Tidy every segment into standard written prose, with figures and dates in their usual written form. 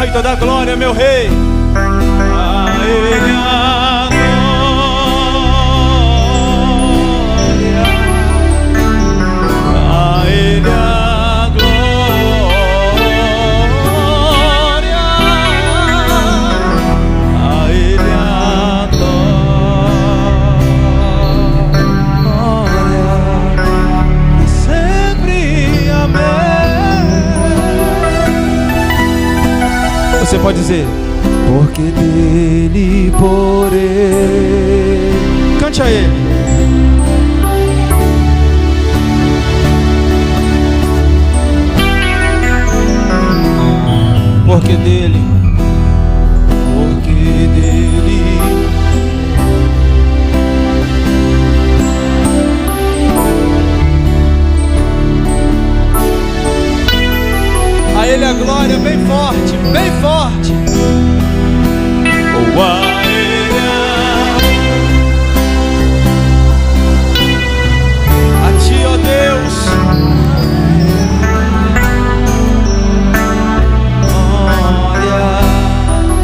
e toda a glória, meu Rei. A Ele a glória, a Ele a glória, a Ele a glória, sempre. Amém. Você pode dizer: porque dele, por ele. Cante a Ele. Porque dele, porque dele. A Ele a glória, bem forte, bem forte. Oh, a Ele a Ti, ó Deus. Glória, a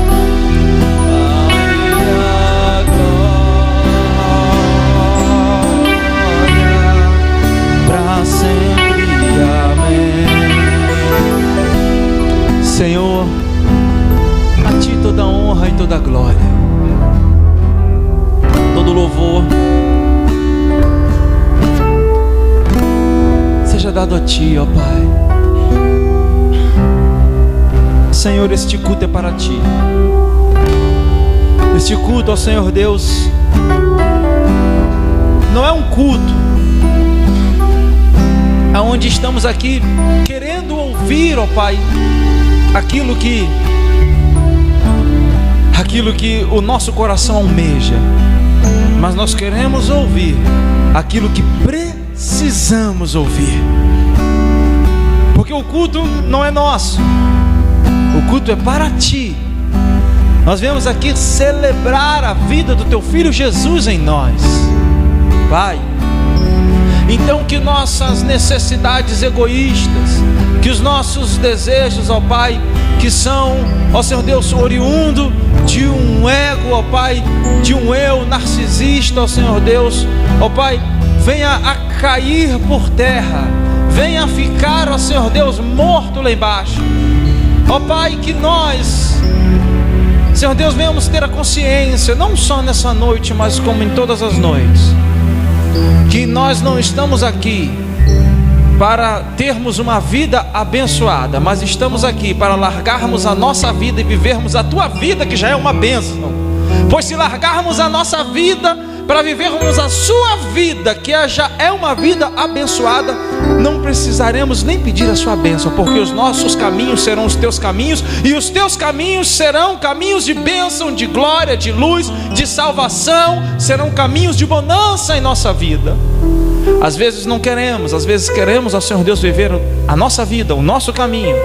Ele a glória, pra sempre. Amém. Senhor, a Ti toda honra e toda glória, todo louvor seja dado a Ti, ó Pai. Senhor, este culto é para Ti. Este culto ao Senhor Deus não é um culto aonde estamos aqui querendo ouvir, ó Pai, aquilo que o nosso coração almeja, mas nós queremos ouvir aquilo que precisamos ouvir, porque o culto não é nosso, o culto é para Ti. Nós viemos aqui celebrar a vida do Teu Filho Jesus em nós, Pai. Então que nossas necessidades egoístas, que os nossos desejos, ó Pai, que são, ó Senhor Deus, oriundo de um ego, ó Pai, de um eu narcisista, ó Senhor Deus, ó Pai, venha a cair por terra, venha a ficar, ó Senhor Deus, morto lá embaixo. Ó Pai, que nós, Senhor Deus, venhamos ter a consciência, não só nessa noite, mas como em todas as noites, que nós não estamos aqui para termos uma vida abençoada, mas estamos aqui para largarmos a nossa vida e vivermos a Tua vida, que já é uma bênção. Pois se largarmos a nossa vida para vivermos a Sua vida, que já é uma vida abençoada, não precisaremos nem pedir a Sua bênção, porque os nossos caminhos serão os Teus caminhos, e os Teus caminhos serão caminhos de bênção, de glória, de luz, de salvação, serão caminhos de bonança em nossa vida. Às vezes não queremos, às vezes queremos, ó Senhor Deus, viver a nossa vida, o nosso caminho,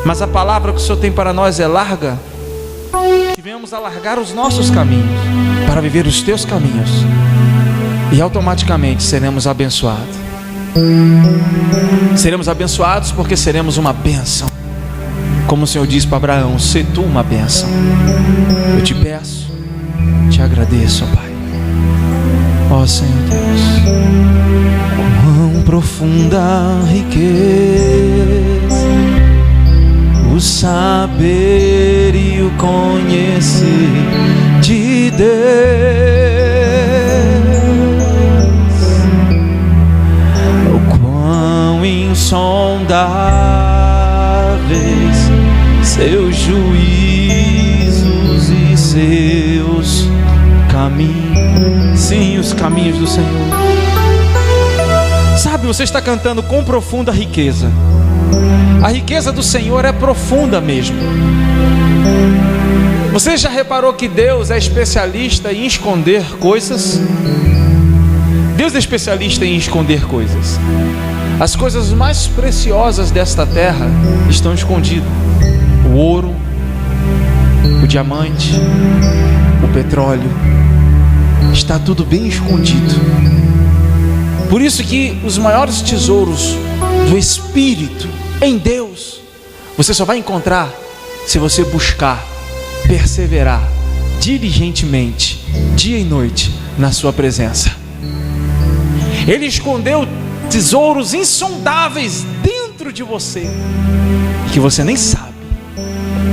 mas a palavra que o Senhor tem para nós é larga, que venhamos a largar os nossos caminhos para viver os Teus caminhos, e automaticamente seremos abençoados. Seremos abençoados porque seremos uma bênção, como o Senhor disse para Abraão: se tu uma bênção. Eu te peço, te agradeço, ó Pai. Ó Senhor Deus, quão profunda riqueza o saber e o conhecer de Deus, o quão insondáveis seus juízos e seus caminhos. Sim, os caminhos do Senhor. Sabe, você está cantando com profunda riqueza. A riqueza do Senhor é profunda mesmo. Você já reparou que Deus é especialista em esconder coisas? Deus é especialista em esconder coisas. As coisas mais preciosas desta terra estão escondidas: o ouro, o diamante, o petróleo. Está tudo bem escondido. Por isso que os maiores tesouros do Espírito em Deus, você só vai encontrar se você buscar, perseverar diligentemente, dia e noite, na sua presença. Ele escondeu tesouros insondáveis dentro de você, que você nem sabe.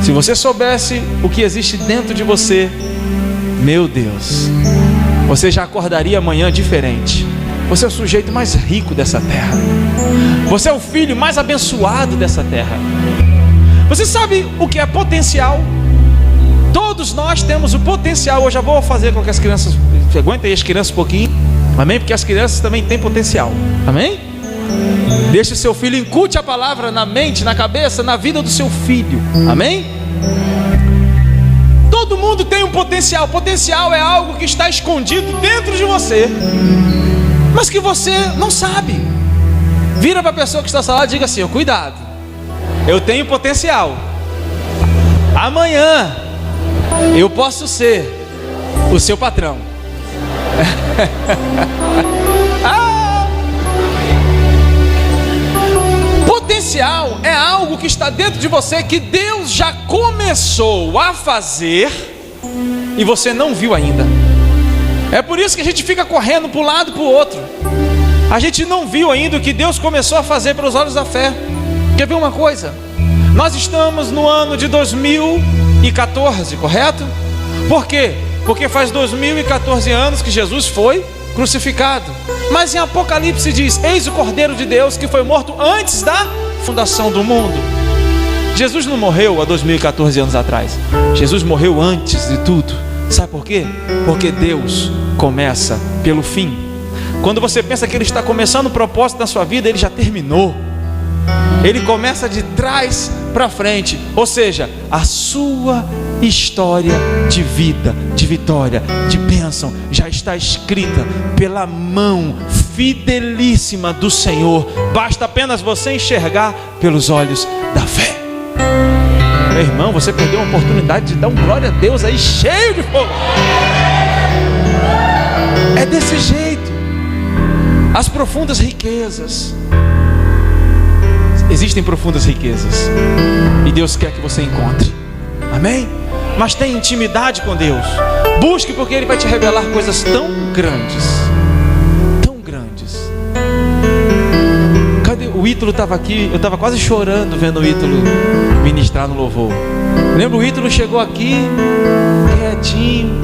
Se você soubesse o que existe dentro de você, meu Deus, você já acordaria amanhã diferente. Você é o sujeito mais rico dessa terra. Você é o filho mais abençoado dessa terra. Você sabe o que é potencial? Todos nós temos o potencial. Eu já vou fazer com que as crianças, aguentem as crianças um pouquinho, amém? Porque as crianças também têm potencial, amém? Deixe o seu filho, incute a palavra na mente, na cabeça, na vida do seu filho, amém? Todo mundo tem um potencial. Potencial é algo que está escondido dentro de você, mas que você não sabe. Vira para a pessoa que está ao seu lado e diga assim: cuidado, eu tenho potencial. Amanhã eu posso ser o seu patrão. Potencial é algo que está dentro de você, que Deus já começou a fazer e você não viu ainda. É por isso que a gente fica correndo para um lado e para o outro. A gente não viu ainda o que Deus começou a fazer pelos olhos da fé. Quer ver uma coisa? Nós estamos no ano de 2014, correto? Por quê? Porque faz 2014 anos que Jesus foi crucificado. Mas em Apocalipse diz: eis o Cordeiro de Deus que foi morto antes da fundação do mundo. Jesus não morreu há 2014 anos atrás. Jesus morreu antes de tudo. Sabe por quê? Porque Deus começa pelo fim. Quando você pensa que Ele está começando o propósito da sua vida, Ele já terminou. Ele começa de trás para frente. Ou seja, a sua história de vida, de vitória, de bênção já está escrita pela mão fidelíssima do Senhor. Basta apenas você enxergar pelos olhos da fé. Meu irmão, você perdeu uma oportunidade de dar um glória a Deus aí cheio de fogo. É desse jeito. As profundas riquezas. Existem profundas riquezas e Deus quer que você encontre, amém? Mas tenha intimidade com Deus. Busque, porque Ele vai te revelar coisas tão grandes. Tão grandes. Cadê? O Ítalo estava aqui. Eu estava quase chorando vendo o Ítalo ministrar no louvor. Lembra, o Ítalo chegou aqui quietinho.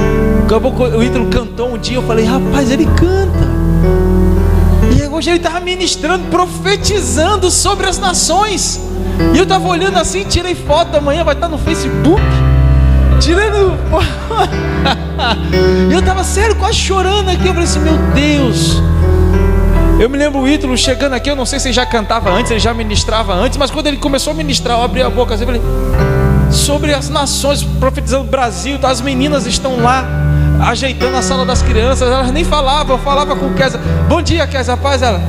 O Ítalo cantou um dia. Eu falei: rapaz, ele canta. E hoje ele estava ministrando, profetizando sobre as nações. E eu estava olhando assim, tirei foto, amanhã vai estar no Facebook. Tirando. E eu estava sério, quase chorando aqui. Eu falei assim: meu Deus. Eu me lembro o Ítalo chegando aqui. Eu não sei se ele já cantava antes, ele já ministrava antes. Mas quando ele começou a ministrar, eu abri a boca assim, eu falei: sobre as nações, profetizando o Brasil. As meninas estão lá ajeitando a sala das crianças. Elas nem falavam, eu falava com o Kézia: bom dia, Kézia, paz. Ela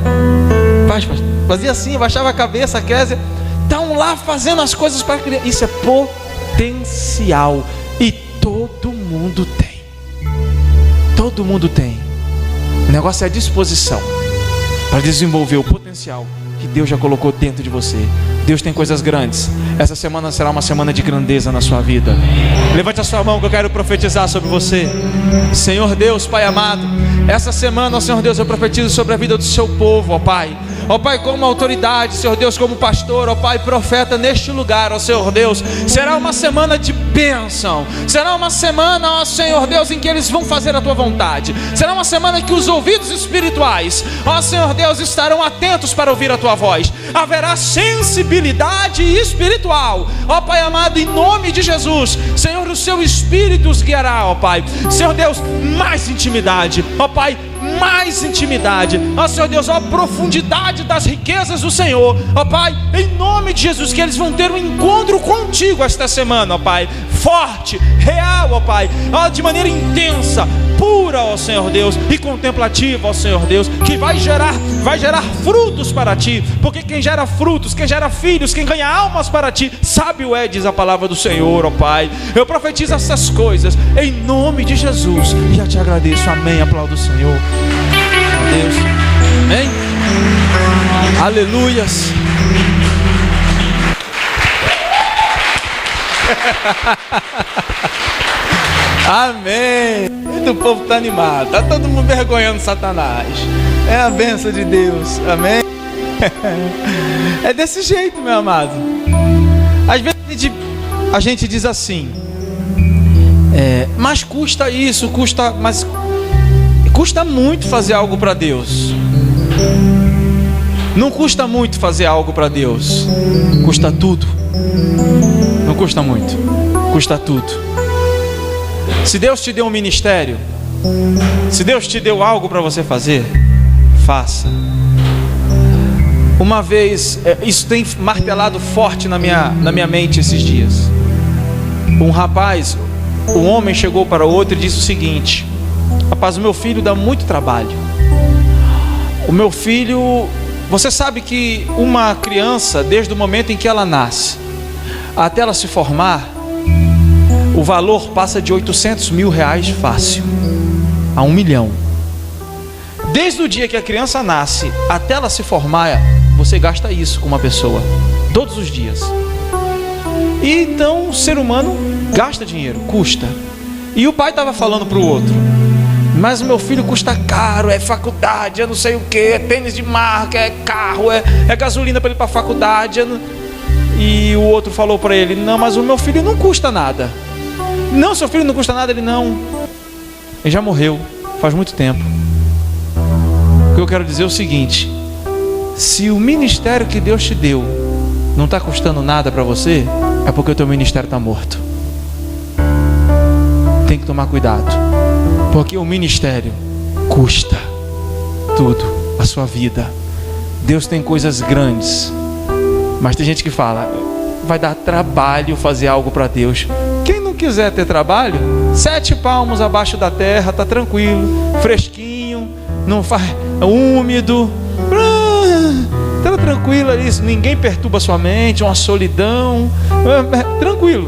fazia assim, baixava a cabeça. A Kézia: estão lá fazendo as coisas para a criança. Isso é potencial. E todo mundo tem. Todo mundo tem. O negócio é a disposição para desenvolver o potencial que Deus já colocou dentro de você. Deus tem coisas grandes. Essa semana será uma semana de grandeza na sua vida. Levante a sua mão que eu quero profetizar sobre você. Senhor Deus, Pai amado, essa semana, ó Senhor Deus, eu profetizo sobre a vida do seu povo, ó Pai. Ó Pai, como autoridade, Senhor Deus, como pastor, ó Pai, profeta neste lugar, ó Senhor Deus. Será uma semana de bênção. Será uma semana, ó Senhor Deus, em que eles vão fazer a Tua vontade. Será uma semana em que os ouvidos espirituais, ó Senhor Deus, estarão atentos para ouvir a Tua voz. Haverá sensibilidade espiritual, ó Pai amado, em nome de Jesus. Senhor, o Seu Espírito os guiará, ó Pai. Senhor Deus, mais intimidade, ó Pai, mais intimidade, ó Senhor Deus, ó profundidade das riquezas do Senhor, ó Pai, em nome de Jesus, que eles vão ter um encontro contigo esta semana, ó Pai, forte, real, ó Pai, ó, de maneira intensa, pura, ó Senhor Deus, e contemplativa, ó Senhor Deus, que vai gerar frutos para Ti, porque quem gera frutos, quem gera filhos, quem ganha almas para Ti, sábio é, diz a palavra do Senhor, ó Pai. Eu profetizo essas coisas em nome de Jesus e já Te agradeço, amém. Aplaudo o Senhor, Deus, amém, aleluias. Amém. O povo está animado. Está todo mundo vergonhando Satanás. É a bênção de Deus. Amém. É desse jeito, meu amado. Às vezes a gente diz assim: mas custa isso, mas custa muito fazer algo para Deus. Não custa muito fazer algo para Deus. Custa tudo. Não custa muito. Custa tudo. Se Deus te deu um ministério, se Deus te deu algo para você fazer, faça. Uma vez, isso tem martelado forte na minha mente esses dias. Um homem chegou para o outro e disse o seguinte: rapaz, o meu filho dá muito trabalho. O meu filho, você sabe que uma criança, desde o momento em que ela nasce até ela se formar, o valor passa de 800 mil reais fácil a 1 milhão. Desde o dia que a criança nasce até ela se formar, você gasta isso com uma pessoa, todos os dias. E então o ser humano gasta dinheiro, custa. E o pai estava falando para o outro: mas o meu filho custa caro, é faculdade, é não sei o que, é tênis de marca, é carro, é gasolina para ele ir para a faculdade. E o outro falou para ele: não, mas o meu filho não custa nada. Não, seu filho não custa nada. Ele: não, ele já morreu faz muito tempo. O que eu quero dizer é o seguinte: se o ministério que Deus te deu não está custando nada para você, é porque o teu ministério está morto. Tem que tomar cuidado, porque o ministério custa tudo, a sua vida. Deus tem coisas grandes, mas tem gente que fala: vai dar trabalho fazer algo para Deus. Quem não quiser ter trabalho, 7 palmos abaixo da terra, tá tranquilo, fresquinho, não faz, é úmido, tá tranquilo ali, ninguém perturba sua mente, uma solidão, tranquilo,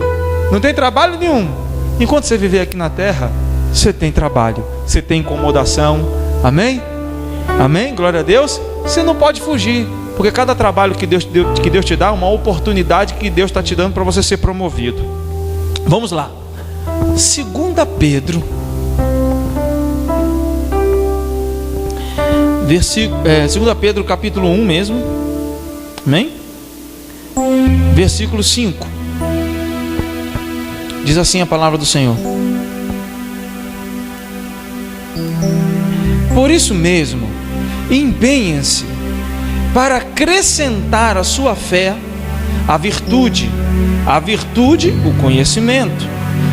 não tem trabalho nenhum. Enquanto você viver aqui na terra, você tem trabalho, você tem incomodação. Amém? Amém? Glória a Deus. Você não pode fugir, porque cada trabalho que Deus te dá é uma oportunidade que Deus está te dando para você ser promovido. Vamos lá. 2 Pedro, 2 Pedro capítulo 1 mesmo. Amém? Versículo 5. Diz assim a palavra do Senhor: por isso mesmo, empenhem-se para acrescentar à sua fé a virtude, o conhecimento,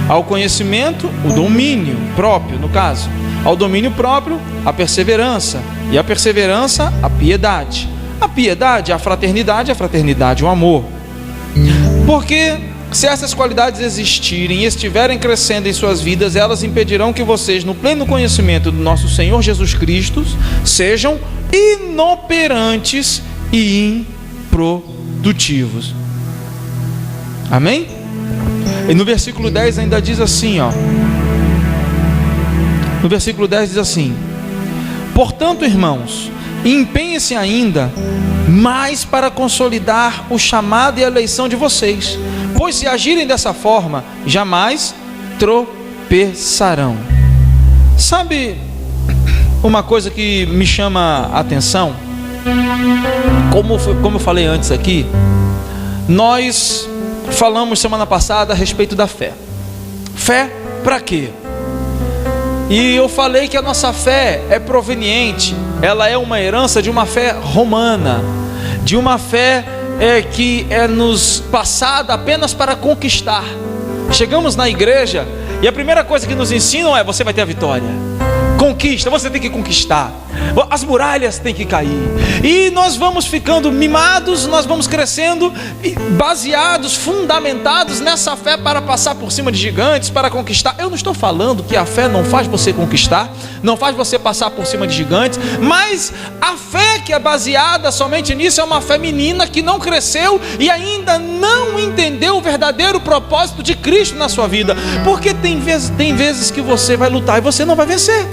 ao conhecimento, o domínio próprio, no caso, ao domínio próprio, a perseverança, e a perseverança, a piedade, a fraternidade, o amor. Porque se essas qualidades existirem e estiverem crescendo em suas vidas, elas impedirão que vocês, no pleno conhecimento do nosso Senhor Jesus Cristo, sejam inoperantes e improdutivos. Amém? E no versículo 10 ainda diz assim, no versículo 10 diz assim: portanto, irmãos, empenhem-se ainda mais para consolidar o chamado e a eleição de vocês, pois se agirem dessa forma, jamais tropeçarão. Sabe uma coisa que me chama a atenção? Como eu falei antes aqui, nós falamos semana passada a respeito da fé. Fé para quê? E eu falei que a nossa fé é proveniente, ela é uma herança de uma fé romana, de uma fé que é nos passada apenas para conquistar. Chegamos na igreja e a primeira coisa que nos ensinam é: você vai ter a vitória. Conquista, você tem que conquistar. As muralhas têm que cair. E nós vamos ficando mimados, nós vamos crescendo, baseados, fundamentados nessa fé para passar por cima de gigantes, para conquistar. Eu não estou falando que a fé não faz você conquistar, não faz você passar por cima de gigantes, mas a fé que é baseada somente nisso é uma fé menina que não cresceu e ainda não entendeu o verdadeiro propósito de Cristo na sua vida. Porque tem vezes que você vai lutar e você não vai vencer.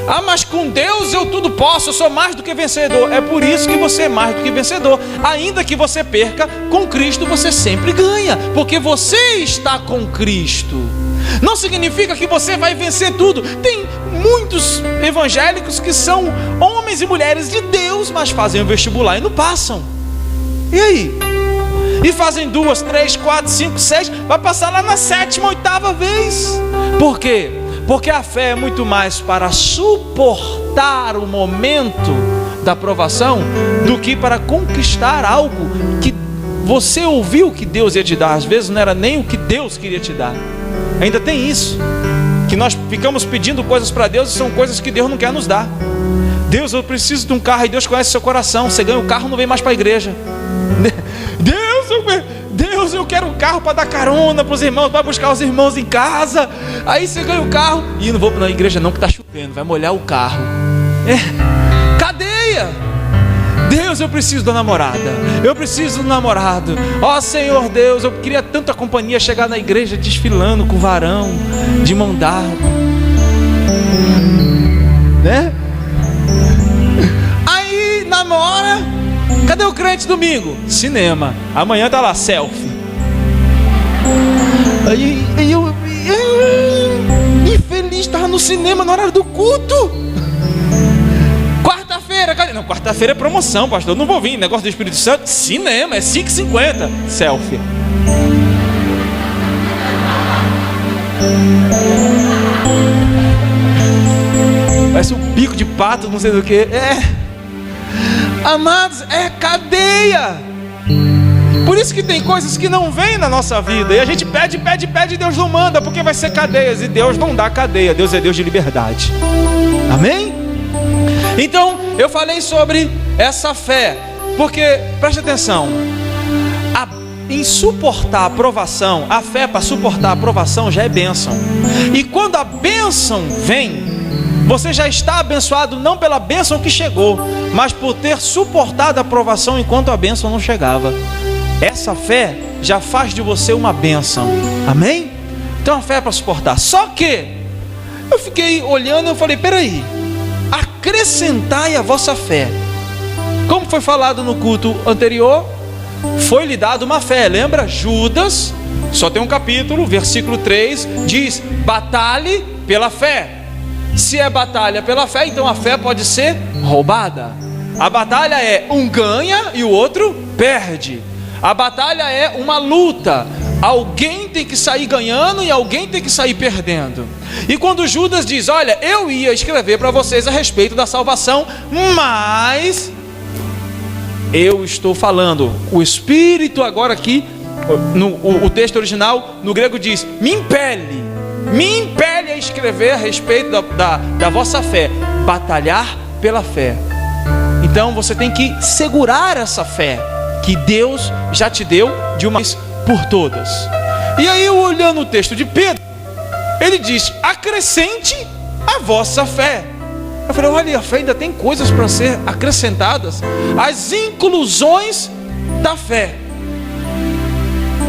Ah, mas com Deus eu tudo posso, eu sou mais do que vencedor. É por isso que você é mais do que vencedor. Ainda que você perca, com Cristo você sempre ganha, porque você está com Cristo. Não significa que você vai vencer tudo. Tem muitos evangélicos que são homens e mulheres de Deus, mas fazem o vestibular e não passam. E aí? E fazem 2, 3, 4, 5, 6, vai passar lá na 7ª, 8ª vez. Por quê? Porque a fé é muito mais para suportar o momento da provação do que para conquistar algo que você ouviu que Deus ia te dar. Às vezes não era nem o que Deus queria te dar. Ainda tem isso, que nós ficamos pedindo coisas para Deus e são coisas que Deus não quer nos dar. Deus, eu preciso de um carro, e Deus conhece seu coração. Você ganha o carro, não vem mais para a igreja. Deus, eu quero um carro para dar carona para os irmãos, para buscar os irmãos em casa. Aí você ganha o carro e não vou na igreja não, que está chovendo, vai molhar o carro. Cadeia. Deus, eu preciso da namorada, eu preciso do namorado. Ó Senhor Deus, eu queria tanto a companhia, chegar na igreja desfilando com o varão, de mão dada, né? Aí namora. Cadê o crente domingo? Cinema. Amanhã tá lá, selfie. Aí eu infeliz, estava no cinema na hora do culto. Quarta-feira, cadê? Não, quarta-feira é promoção, pastor. Eu não vou vir, negócio do Espírito Santo. Cinema, é 5,50. Selfie. Parece um bico de pato, não sei do que. Amados, é cadeia. Por isso que tem coisas que não vêm na nossa vida e a gente pede, e Deus não manda, porque vai ser cadeias. E Deus não dá cadeia, Deus é Deus de liberdade. Amém? Então, eu falei sobre essa fé, porque, preste atenção, em suportar a provação, a fé para suportar a provação já é bênção. E quando a bênção vem, você já está abençoado não pela bênção que chegou, mas por ter suportado a provação enquanto a bênção não chegava. Essa fé já faz de você uma bênção. Amém? Então a fé é para suportar. Só que eu fiquei olhando e eu falei, peraí, acrescentai a vossa fé. Como foi falado no culto anterior, foi-lhe dado uma fé. Lembra? Judas, só tem um capítulo, versículo 3, diz, batalhe pela fé. Se é batalha pela fé, então a fé pode ser roubada. A batalha é um ganha e o outro perde. A batalha é uma luta. Alguém tem que sair ganhando e alguém tem que sair perdendo. E quando Judas diz, olha, eu ia escrever para vocês a respeito da salvação, mas eu estou falando, o Espírito agora aqui, o texto original no grego diz, me impele a escrever a respeito da vossa fé, batalhar pela fé. Então você tem que segurar essa fé que Deus já te deu de uma vez por todas. E aí, eu olhando o texto de Pedro, ele diz, acrescente a vossa fé. Eu falei, olha, a fé ainda tem coisas para ser acrescentadas, as inclusões da fé.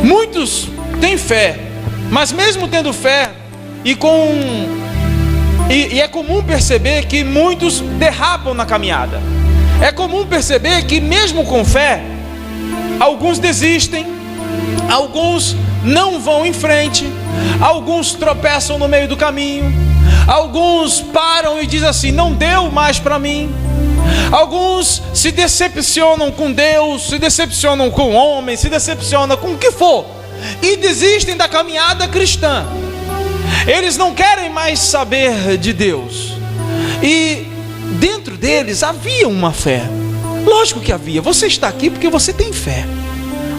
Muitos têm fé, mas mesmo tendo fé, e é comum perceber que muitos derrapam na caminhada. É comum perceber que mesmo com fé, alguns desistem, alguns não vão em frente, alguns tropeçam no meio do caminho, alguns param e dizem assim, não deu mais para mim. Alguns se decepcionam com Deus, se decepcionam com o homem, se decepcionam com o que for, e desistem da caminhada cristã. Eles não querem mais saber de Deus. E dentro deles havia uma fé. Lógico que havia. Você está aqui porque você tem fé.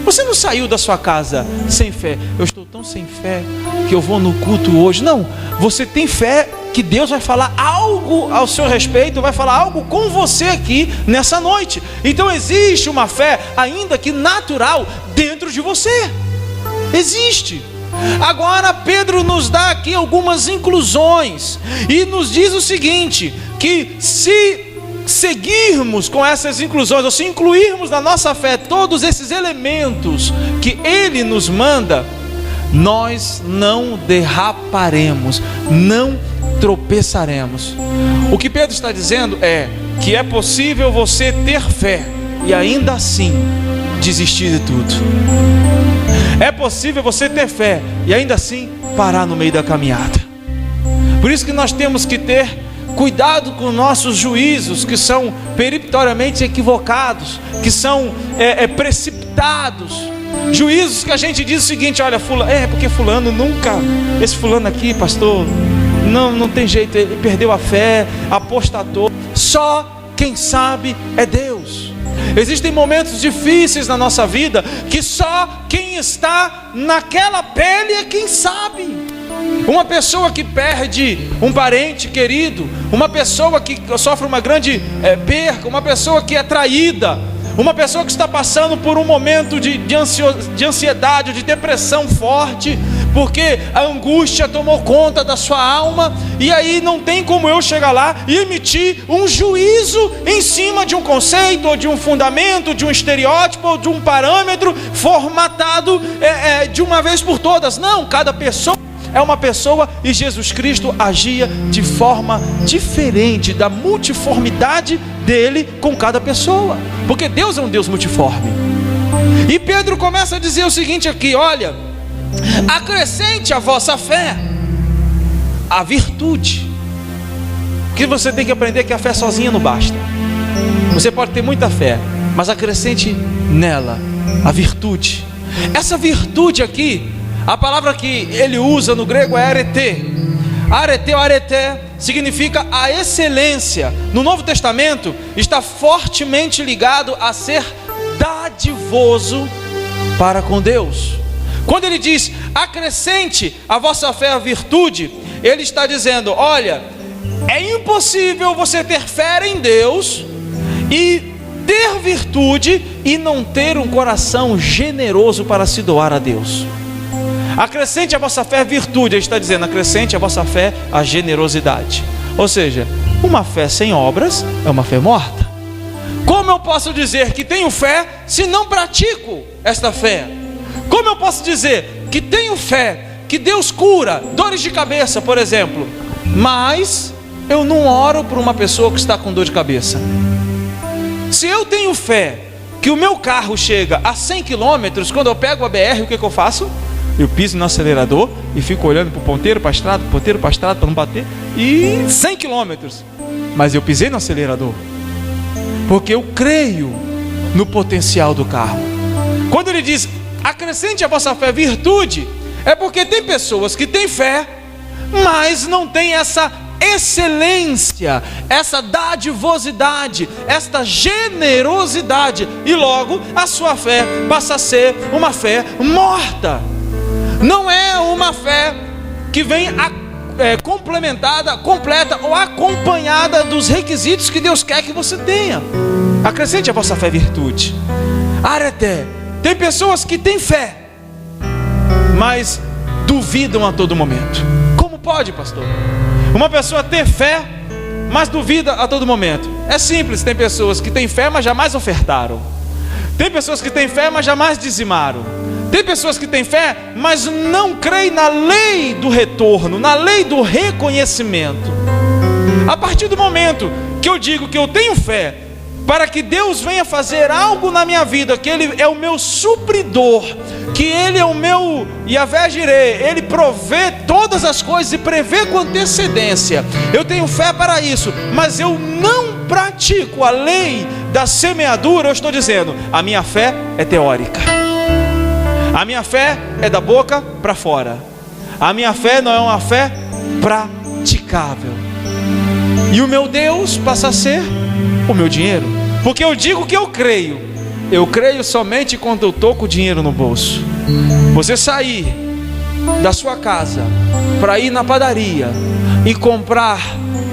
Você não saiu da sua casa sem fé. Eu estou tão sem fé que eu vou no culto hoje. Não, você tem fé que Deus vai falar algo ao seu respeito, vai falar algo com você aqui nessa noite. Então existe uma fé, ainda que natural, dentro de você. Existe. Agora Pedro nos dá aqui algumas inclusões e nos diz o seguinte, que se seguirmos com essas inclusões, ou se incluirmos na nossa fé todos esses elementos que ele nos manda, nós não derraparemos, não tropeçaremos. O que Pedro está dizendo é que é possível você ter fé e ainda assim desistir de tudo. É possível você ter fé e ainda assim parar no meio da caminhada. Por isso que nós temos que ter cuidado com nossos juízos, que são peremptoriamente equivocados, que são precipitados. Juízos que a gente diz o seguinte: olha, porque fulano nunca, esse fulano aqui, pastor, não tem jeito, ele perdeu a fé, apostatou. Só quem sabe é Deus. Existem momentos difíceis na nossa vida que só quem está naquela pele é quem sabe. Uma pessoa que perde um parente querido, uma pessoa que sofre uma grande perca, uma pessoa que é traída, uma pessoa que está passando por um momento de ansiedade, de depressão forte, porque a angústia tomou conta da sua alma, e aí não tem como eu chegar lá e emitir um juízo em cima de um conceito, ou de um fundamento, de um estereótipo, ou de um parâmetro formatado de uma vez por todas. Não, cada pessoa é uma pessoa, e Jesus Cristo agia de forma diferente da multiformidade dele com cada pessoa, porque Deus é um Deus multiforme. E Pedro começa a dizer o seguinte aqui: olha, acrescente à vossa fé a virtude. Que você tem que aprender que a fé sozinha não basta. Você pode ter muita fé, mas acrescente nela a virtude. Essa virtude aqui, a palavra que ele usa no grego é arete. Arete ou areté significa a excelência. No Novo Testamento está fortemente ligado a ser dadivoso para com Deus. Quando ele diz acrescente a vossa fé a virtude, ele está dizendo: olha, é impossível você ter fé em Deus e ter virtude e não ter um coração generoso para se doar a Deus. Acrescente a vossa fé a virtude, ele está dizendo: acrescente a vossa fé a generosidade. Ou seja, uma fé sem obras é uma fé morta. Como eu posso dizer que tenho fé se não pratico esta fé? Como eu posso dizer que tenho fé, que Deus cura dores de cabeça, por exemplo, mas eu não oro por uma pessoa que está com dor de cabeça? Se eu tenho fé que o meu carro chega a 100 km, quando eu pego a BR, o que eu faço? Eu piso no acelerador e fico olhando para o ponteiro, para a estrada, para não bater, e 100 km, mas eu pisei no acelerador, porque eu creio no potencial do carro. Quando ele diz acrescente a vossa fé virtude, é porque tem pessoas que têm fé, mas não tem essa excelência, essa dadivosidade, esta generosidade, e logo a sua fé passa a ser uma fé morta. Não é uma fé que vem complementada, completa ou acompanhada dos requisitos que Deus quer que você tenha. Acrescente a vossa fé virtude. Arete. Tem pessoas que têm fé, mas duvidam a todo momento. Como pode, pastor? Uma pessoa ter fé, mas duvida a todo momento. É simples, tem pessoas que têm fé, mas jamais ofertaram. Tem pessoas que têm fé, mas jamais dizimaram. Tem pessoas que têm fé, mas não creem na lei do retorno, na lei do reconhecimento. A partir do momento que eu digo que eu tenho fé, para que Deus venha fazer algo na minha vida, que Ele é o meu supridor, que Ele é o meu Yahvé Jireh, Ele provê todas as coisas e prevê com antecedência. Eu tenho fé para isso, mas eu não pratico a lei da semeadura. Eu estou dizendo, a minha fé é teórica. A minha fé é da boca para fora. A minha fé não é uma fé praticável. E o meu Deus passa a ser o meu dinheiro, porque eu digo que eu creio somente quando eu estou com o dinheiro no bolso. Você sair da sua casa para ir na padaria e comprar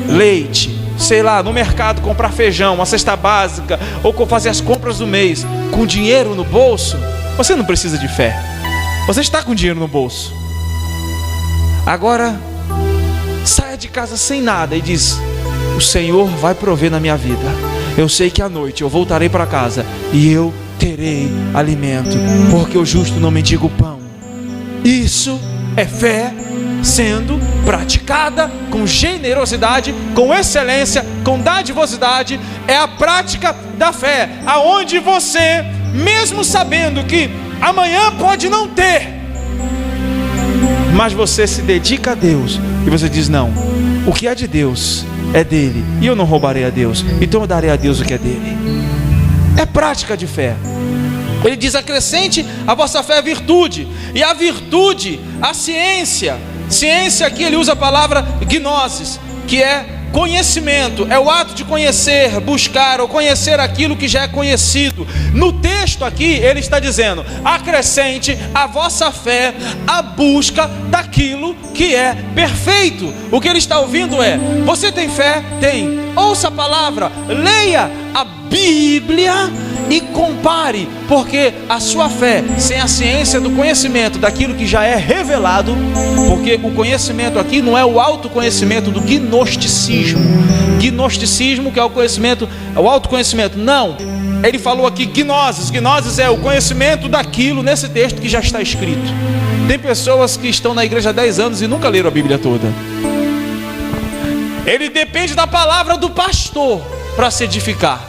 leite, sei lá, no mercado comprar feijão, uma cesta básica, ou fazer as compras do mês com dinheiro no bolso, você não precisa de fé. Você está com dinheiro no bolso. Agora saia de casa sem nada e diz: o Senhor vai prover na minha vida. Eu sei que à noite eu voltarei para casa e eu terei alimento, porque o justo não mendiga o pão. Isso é fé sendo praticada com generosidade, com excelência, com dadivosidade, é a prática da fé, aonde você, mesmo sabendo que amanhã pode não ter, mas você se dedica a Deus e você diz: não, o que é de Deus é dele, e eu não roubarei a Deus, então eu darei a Deus o que é dele. É prática de fé. Ele diz: acrescente a vossa fé a virtude, e a virtude a ciência. Ciência aqui ele usa a palavra gnosis, que é conhecimento, é o ato de conhecer, buscar ou conhecer aquilo que já é conhecido. No texto aqui ele está dizendo: acrescente a vossa fé a busca daquilo que é perfeito. O que ele está ouvindo é: você tem fé? Tem. Ouça a palavra, leia a Bíblia e compare, porque a sua fé sem a ciência do conhecimento daquilo que já é revelado, porque o conhecimento aqui não é o autoconhecimento do gnosticismo, que é o conhecimento, é o autoconhecimento, não. Ele falou aqui gnosis é o conhecimento daquilo nesse texto que já está escrito. Tem pessoas que estão na igreja há 10 anos e nunca leram a Bíblia toda. Ele depende da palavra do pastor para se edificar.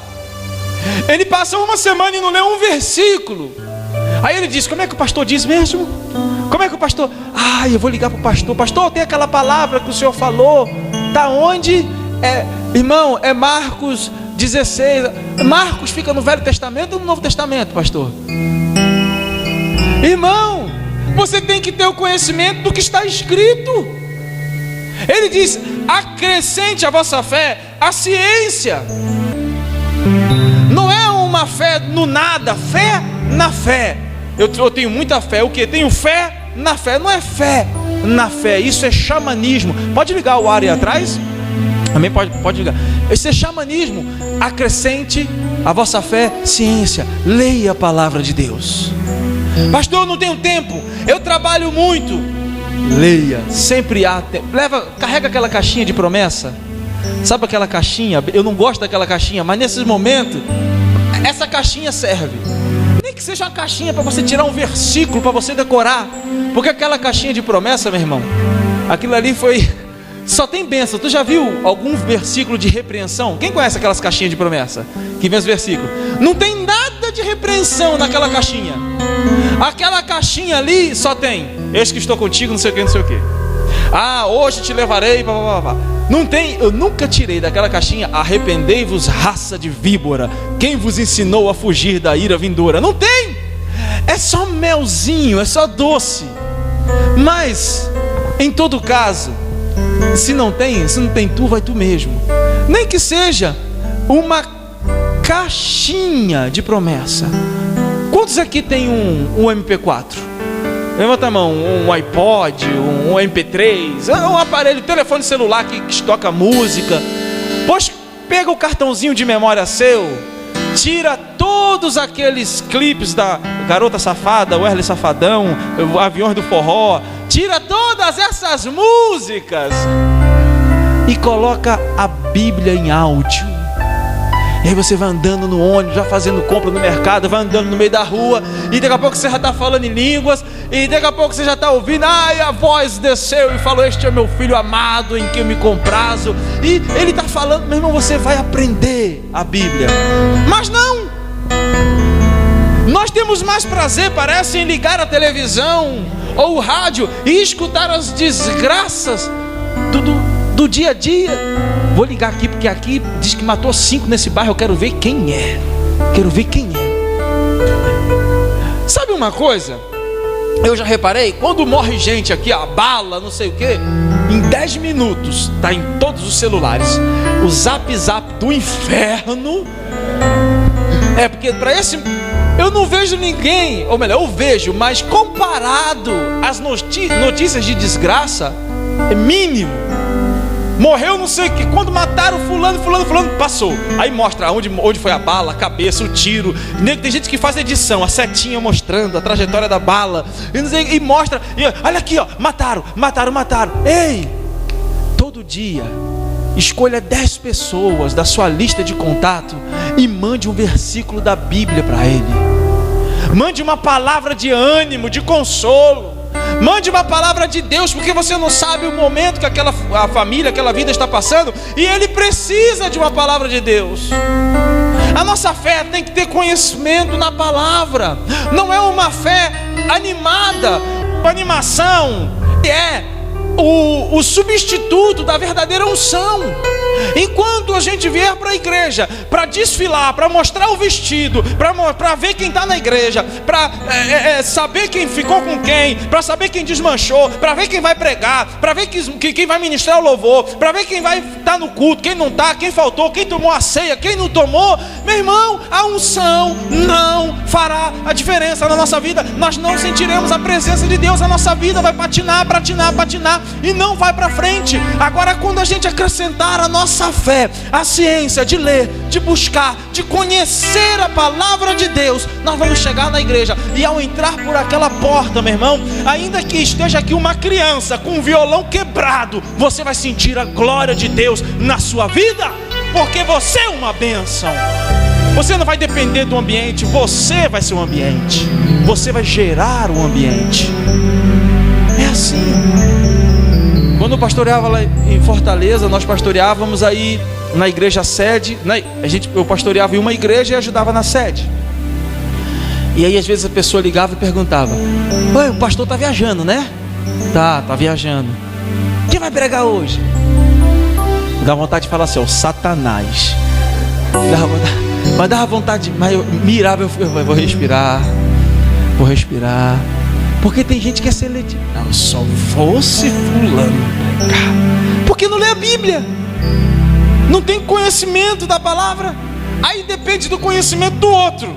Ele passa uma semana e não lê um versículo. Aí ele diz: como é que o pastor diz mesmo? Como é que o pastor... eu vou ligar para o pastor. Pastor, tem aquela palavra que o senhor falou. Está onde? Irmão, é Marcos 16. Marcos fica no Velho Testamento ou no Novo Testamento, pastor? Irmão, você tem que ter o conhecimento do que está escrito. Ele diz: acrescente a vossa fé a ciência. Não é uma fé no nada, fé na fé. Eu tenho muita fé. O que? Tenho fé na fé. Não é fé na fé, isso é xamanismo. Pode ligar o ar aí atrás? Também pode ligar. Esse é xamanismo. Acrescente a vossa fé ciência. Leia a palavra de Deus. Pastor, eu não tenho tempo, eu trabalho muito. Leia, sempre há tempo. Carrega aquela caixinha de promessa. Sabe aquela caixinha? Eu não gosto daquela caixinha, mas nesses momentos essa caixinha serve. Nem que seja uma caixinha para você tirar um versículo, para você decorar. Porque aquela caixinha de promessa, meu irmão, aquilo ali só tem bênção. Tu já viu algum versículo de repreensão? Quem conhece aquelas caixinhas de promessa que vem os versículos? Não tem nada de repreensão naquela caixinha. Aquela caixinha ali só tem: eis que estou contigo, não sei o que, não sei o que. Hoje te levarei, Não tem, eu nunca tirei daquela caixinha: arrependei-vos, raça de víbora, quem vos ensinou a fugir da ira vindoura. Não tem. É só melzinho, é só doce. Mas em todo caso, se não tem tu, vai tu mesmo. Nem que seja uma caixinha de promessa. Quantos aqui tem um MP4? Levanta a mão. Um iPod, um MP3, um aparelho, telefone celular que toca música. Pois pega o cartãozinho de memória seu, tira todos aqueles clipes da Garota Safada, Wesley Safadão, Aviões do Forró, tira todas essas músicas e coloca a Bíblia em áudio. E aí você vai andando no ônibus, já fazendo compra no mercado, vai andando no meio da rua, e daqui a pouco você já está falando em línguas, e daqui a pouco você já está ouvindo: a voz desceu e falou: este é meu filho amado, em quem eu me comprazo. E ele está falando, meu irmão, você vai aprender a Bíblia. Mas não! Nós temos mais prazer, parece, em ligar a televisão ou o rádio e escutar as desgraças do dia a dia. Vou ligar aqui porque aqui diz que matou 5 nesse bairro. Eu quero ver quem é. Sabe uma coisa? Eu já reparei, quando morre gente aqui, a bala, não sei o que, em 10 minutos está em todos os celulares o zap do inferno. Porque para esse eu não vejo ninguém, ou melhor, eu vejo, mas comparado às notícias de desgraça, é mínimo. Morreu não sei o que, quando mataram fulano, passou. Aí mostra onde foi a bala, a cabeça, o tiro. Tem gente que faz edição, a setinha mostrando a trajetória da bala. E mostra, olha aqui, mataram. Ei, todo dia, escolha 10 pessoas da sua lista de contato e mande um versículo da Bíblia para ele. Mande uma palavra de ânimo, de consolo. Mande uma palavra de Deus, porque você não sabe o momento que a família, aquela vida está passando, e ele precisa de uma palavra de Deus. A nossa fé tem que ter conhecimento na palavra. Não é uma fé animada, animação, é o substituto da verdadeira unção. Enquanto a gente vier para a igreja para desfilar, para mostrar o vestido, para ver quem está na igreja, para saber quem ficou com quem, para saber quem desmanchou, para ver quem vai pregar, para ver quem vai ministrar o louvor, para ver quem vai estar no culto, quem não está, quem faltou, quem tomou a ceia, quem não tomou, meu irmão, a unção não fará a diferença na nossa vida. Nós não sentiremos a presença de Deus, a nossa vida vai patinar e não vai para frente. Agora, quando a gente acrescentar a nossa fé, a ciência de ler, de buscar, de conhecer a palavra de Deus, nós vamos chegar na igreja, e ao entrar por aquela porta, meu irmão, ainda que esteja aqui uma criança com um violão quebrado, você vai sentir a glória de Deus na sua vida, porque você é uma bênção. Você não vai depender do ambiente, você vai ser o ambiente, você vai gerar o ambiente. É assim. Quando eu pastoreava lá em Fortaleza, nós pastoreávamos aí na igreja sede, eu pastoreava em uma igreja e ajudava na sede. E aí às vezes a pessoa ligava e perguntava: oi, o pastor está viajando, né? Tá viajando. Quem vai pregar hoje? Dá vontade de falar assim, ó, Satanás. Mas dava vontade, mas eu mirava, eu vou respirar. Porque tem gente que é seletiva. Não, só fosse fulano pregar. Porque não lê a Bíblia, não tem conhecimento da palavra. Aí depende do conhecimento do outro.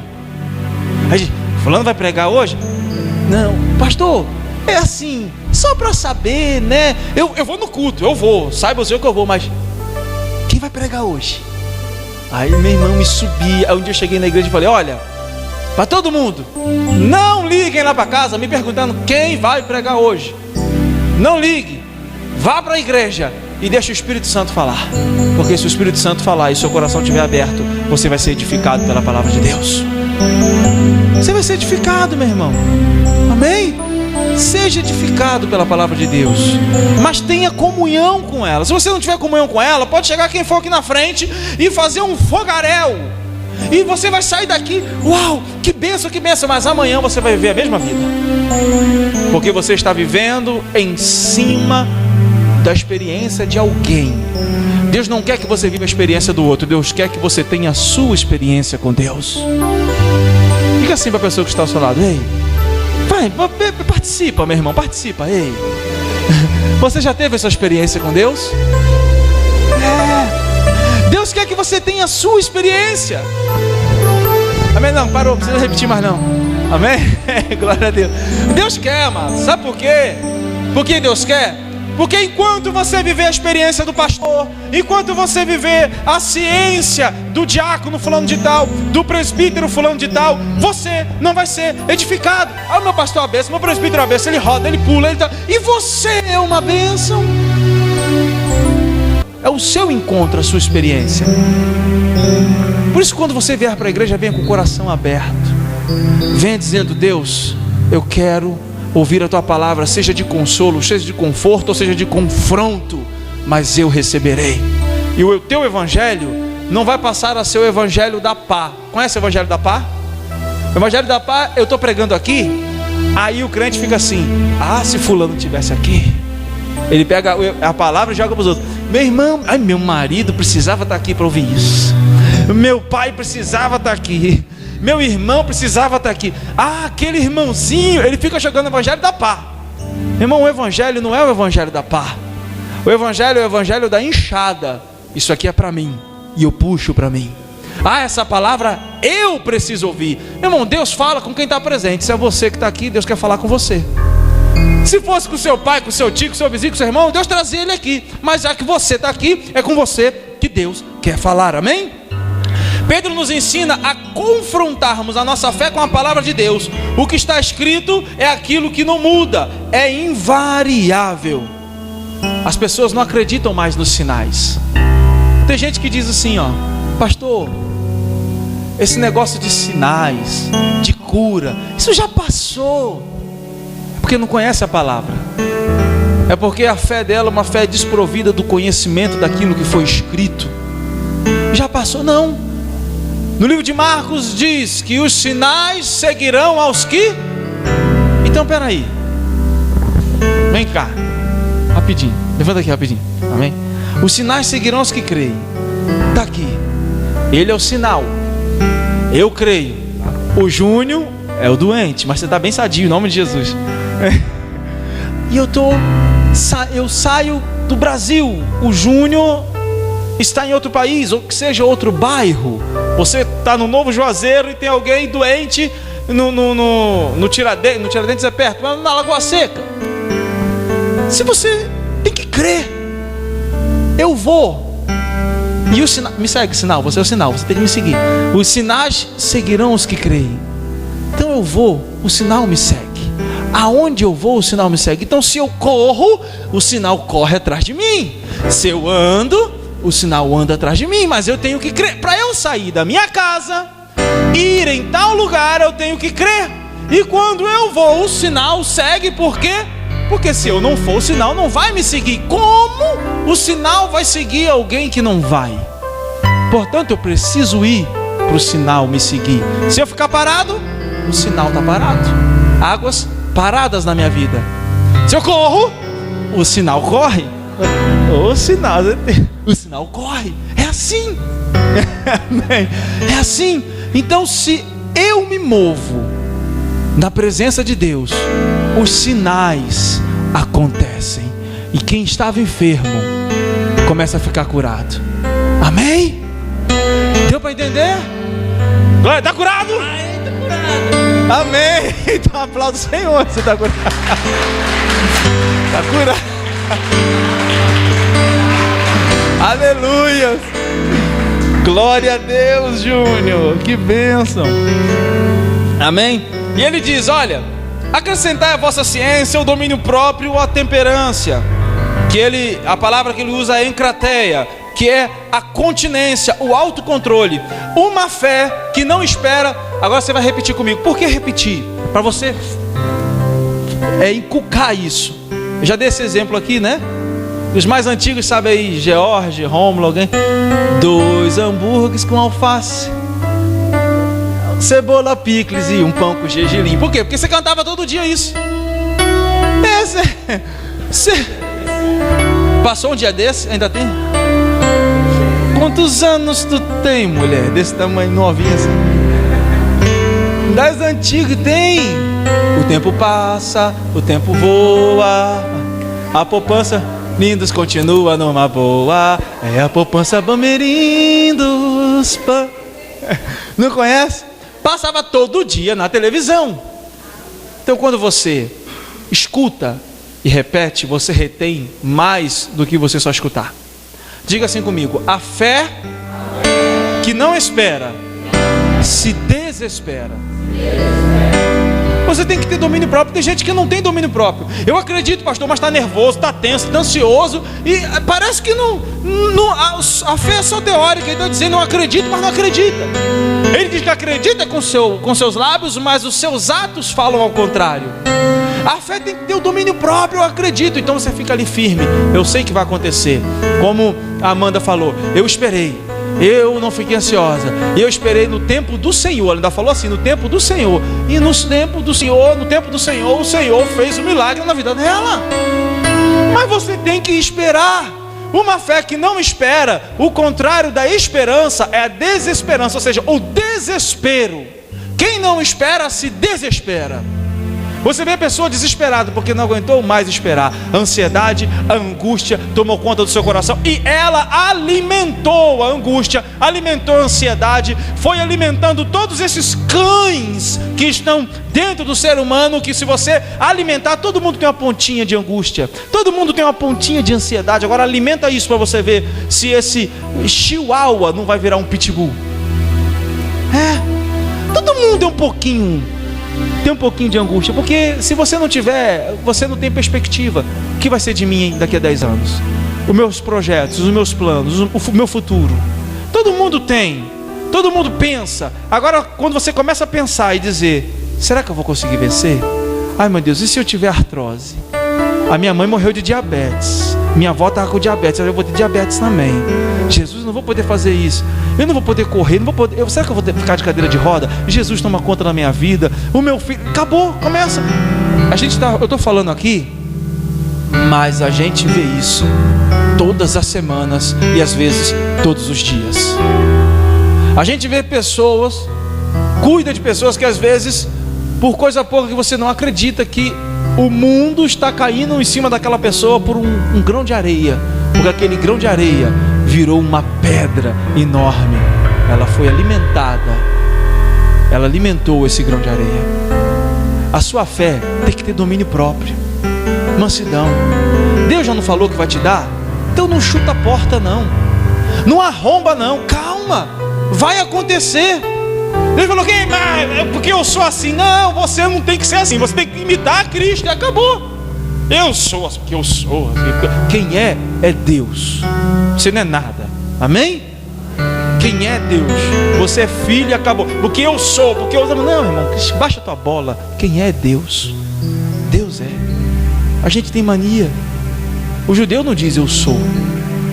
Aí, fulano vai pregar hoje? Não, pastor, é assim, só para saber, né? Eu vou no culto, eu vou, saiba você que eu vou, mas quem vai pregar hoje? Aí meu irmão me subia. Aí um dia eu cheguei na igreja e falei: olha, para todo mundo, não liguem lá para casa me perguntando quem vai pregar hoje. Não ligue, vá para a igreja e deixe o Espírito Santo falar. Porque se o Espírito Santo falar e seu coração estiver aberto, você vai ser edificado pela palavra de Deus. Você vai ser edificado, meu irmão. Amém? Seja edificado pela palavra de Deus, mas tenha comunhão com ela. Se você não tiver comunhão com ela, pode chegar quem for aqui na frente e fazer um fogaréu, e você vai sair daqui, uau, que bênção, mas amanhã você vai viver a mesma vida, porque você está vivendo em cima da experiência de alguém. Deus não quer que você viva a experiência do outro, Deus quer que você tenha a sua experiência com Deus. Fica assim para a pessoa que está ao seu lado: ei, vai, participa, meu irmão, participa, ei. Você já teve essa experiência com Deus? Deus quer que você tenha a sua experiência. Amém? Não, parou, não precisa repetir mais não. Amém? Glória a Deus. Deus quer, amado. Sabe por quê? Por que Deus quer? Porque enquanto você viver a experiência do pastor, enquanto você viver a ciência do diácono fulano de tal, do presbítero fulano de tal, você não vai ser edificado. Ah, meu pastor é a bênção, meu presbítero é a bênção, ele roda, ele pula, ele tá... E você é uma bênção. É o seu encontro, a sua experiência. Por isso, quando você vier para a igreja, venha com o coração aberto. Venha dizendo: Deus, eu quero ouvir a tua palavra, seja de consolo, seja de conforto, ou seja de confronto, mas eu receberei. E o teu evangelho não vai passar a ser o evangelho da pá. Conhece o evangelho da pá? O evangelho da pá, eu estou pregando aqui, aí o crente fica assim: ah, se fulano estivesse aqui. Ele pega a palavra e joga para os outros. Meu irmão, ai, meu marido precisava estar aqui para ouvir isso. Meu pai precisava estar aqui. Meu irmão precisava estar aqui. Ah, aquele irmãozinho, ele fica jogando o evangelho da pá. Meu irmão, o evangelho não é o evangelho da pá. O evangelho é o evangelho da enxada. Isso aqui é para mim, e eu puxo para mim. Ah, essa palavra eu preciso ouvir. Meu irmão, Deus fala com quem está presente. Se é você que está aqui, Deus quer falar com você. Se fosse com seu pai, com seu tio, com seu vizinho, com seu irmão, Deus trazia ele aqui. Mas já que você está aqui, é com você que Deus quer falar, amém? Pedro nos ensina a confrontarmos a nossa fé com a palavra de Deus. O que está escrito é aquilo que não muda, é invariável. As pessoas não acreditam mais nos sinais. Tem gente que diz assim, ó: pastor, esse negócio de sinais, de cura, isso já passou. porque não conhece a palavra. É porque a fé dela é uma fé desprovida do conhecimento daquilo que foi escrito. Já passou? Não. No livro de Marcos diz que os sinais seguirão aos que... Então peraí, vem cá, rapidinho, levanta aqui rapidinho, amém? Os sinais seguirão aos que creem. Está aqui, ele é o sinal, eu creio. O Júnior é o doente, mas você está bem sadio, em nome de Jesus. E eu saio do Brasil, o Júnior está em outro país, ou que seja outro bairro. Você está no Novo Juazeiro e tem alguém doente no Tiradentes é perto, mas na Lagoa Seca. Se você tem que crer, eu vou. E o sinal, me segue, sinal, você é o sinal, você tem que me seguir. Os sinais seguirão os que creem. Então eu vou, o sinal me segue. Aonde eu vou, o sinal me segue. Então se eu corro, o sinal corre atrás de mim. Se eu ando, o sinal anda atrás de mim. Mas eu tenho que crer. Para eu sair da minha casa, ir em tal lugar, eu tenho que crer. E quando eu vou, o sinal segue. Por quê? Porque se eu não for, o sinal não vai me seguir. Como o sinal vai seguir alguém que não vai? Portanto, eu preciso ir para o sinal me seguir. Se eu ficar parado, o sinal está parado. Águas paradas na minha vida. Se eu corro, o sinal corre. O sinal corre. É assim. É assim. Então, se eu me movo na presença de Deus, os sinais acontecem. E quem estava enfermo começa a ficar curado. Amém? Deu para entender? Está curado? Está curado. Amém. Então aplauda o Senhor. Você está curado. Está curado. Aleluia. Glória a Deus, Júnior. Que bênção. Amém? E ele diz, olha, acrescentai a vossa ciência, o domínio próprio, a temperância. A palavra que ele usa é encrateia, que é a continência, o autocontrole. Uma fé que não espera. Agora você vai repetir comigo. Por que repetir? Para você inculcar isso. Eu já dei esse exemplo aqui, né? Os mais antigos sabem aí, George, Rômulo, alguém? 2 hambúrgueres com alface, cebola, picles e um pão com gergelim. Por quê? Porque você cantava todo dia isso. Passou um dia desse? Ainda tem? Quantos anos tu tem, mulher? Desse tamanho, novinha assim. Das antigas tem. O tempo passa, o tempo voa, a poupança lindos continua numa boa. É a poupança Bamerindos. Não conhece? Passava todo dia na televisão. Então quando você escuta e repete, você retém mais do que você só escutar. Diga assim comigo: a fé que não espera se desespera. Você tem que ter domínio próprio. Tem gente que não tem domínio próprio. Eu acredito, pastor, mas está nervoso, está tenso, está ansioso. E parece que a fé é só teórica. Ele está dizendo, eu acredito, mas não acredita. Ele diz que acredita com seus lábios, mas os seus atos falam ao contrário. A fé tem que ter o domínio próprio, eu acredito. Então você fica ali firme. Eu sei que vai acontecer. Como a Amanda falou, eu esperei. Eu não fiquei ansiosa. Eu esperei no tempo do Senhor. Ela ainda falou assim, no tempo do Senhor. E no tempo do Senhor, o Senhor fez um milagre na vida dela. Mas você tem que esperar. Uma fé que não espera, o contrário da esperança é a desesperança, ou seja, o desespero. Quem não espera se desespera. Você vê a pessoa desesperada porque não aguentou mais esperar. A ansiedade, a angústia tomou conta do seu coração e ela alimentou a angústia, alimentou a ansiedade, foi alimentando todos esses cães que estão dentro do ser humano, que se você alimentar, todo mundo tem uma pontinha de angústia, todo mundo tem uma pontinha de ansiedade. Agora alimenta isso para você ver se esse chihuahua não vai virar um pitbull. Todo mundo tem um pouquinho de angústia, porque se você não tiver, você não tem perspectiva. O que vai ser de mim daqui a 10 anos? Os meus projetos, os meus planos, o meu futuro. Todo mundo tem, todo mundo pensa. Agora, quando você começa a pensar e dizer, será que eu vou conseguir vencer? Ai meu Deus, e se eu tiver artrose? A minha mãe morreu de diabetes, minha avó estava com diabetes, eu vou ter diabetes também. Jesus, eu não vou poder fazer isso. Eu não vou poder correr, não vou poder. Será que eu vou ficar de cadeira de roda? Jesus toma conta da minha vida. O meu filho, acabou, começa. Eu estou falando aqui, mas a gente vê isso todas as semanas e às vezes todos os dias. A gente vê pessoas, cuida de pessoas que às vezes, por coisa pouca que você não acredita, que o mundo está caindo em cima daquela pessoa por um grão de areia, porque aquele grão de areia virou uma pedra enorme. Ela foi alimentada, ela alimentou esse grão de areia. A sua fé tem que ter domínio próprio, mansidão. Deus já não falou que vai te dar? Então não chuta a porta não, não arromba não, calma, vai acontecer. Deus falou que é porque eu sou assim. Não, você não tem que ser assim, você tem que imitar Cristo e acabou. Eu sou assim porque eu sou assim. Quem é Deus, você não é nada, amém? Quem é Deus, você é filho e acabou. Porque eu sou, porque eu... Não, irmão, baixa a tua bola. Quem é Deus? Deus é. A gente tem mania. O judeu não diz eu sou.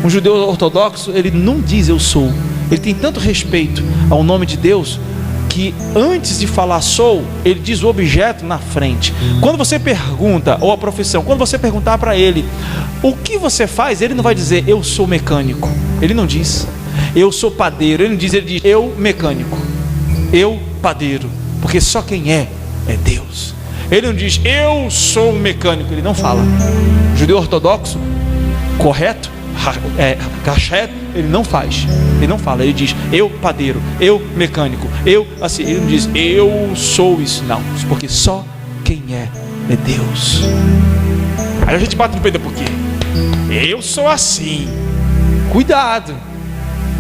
Um judeu ortodoxo, ele não diz eu sou. Ele tem tanto respeito ao nome de Deus que antes de falar sou, ele diz o objeto na frente. Quando você pergunta, ou a profissão, quando você perguntar para ele o que você faz, ele não vai dizer eu sou mecânico. Ele não diz eu sou padeiro. Ele não diz, ele diz eu mecânico, eu padeiro. Porque só quem é Deus. Ele não diz eu sou mecânico. Ele não fala. O judeu ortodoxo, correto, kasher, ele não faz. Ele não fala, ele diz eu padeiro, eu mecânico, eu assim. Ele não diz eu sou isso, não. Porque só quem é Deus. Aí a gente bate no peito, por quê? Eu sou assim. Cuidado,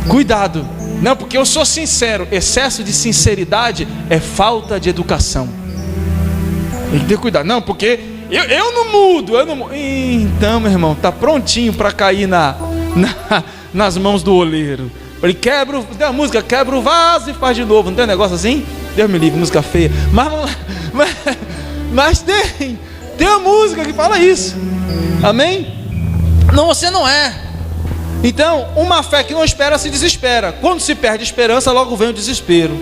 cuidado. Não, porque eu sou sincero. Excesso de sinceridade é falta de educação. Tem que ter cuidado. Não, porque eu não mudo, eu não... Então, meu irmão, tá prontinho para cair nas mãos do oleiro. Ele quebra, tem a música, quebra o vaso e faz de novo. Não tem um negócio assim? Deus me livre, música feia. Mas tem a música que fala isso. Amém? Não, você não é. Então, uma fé que não espera se desespera. Quando se perde a esperança, logo vem o desespero.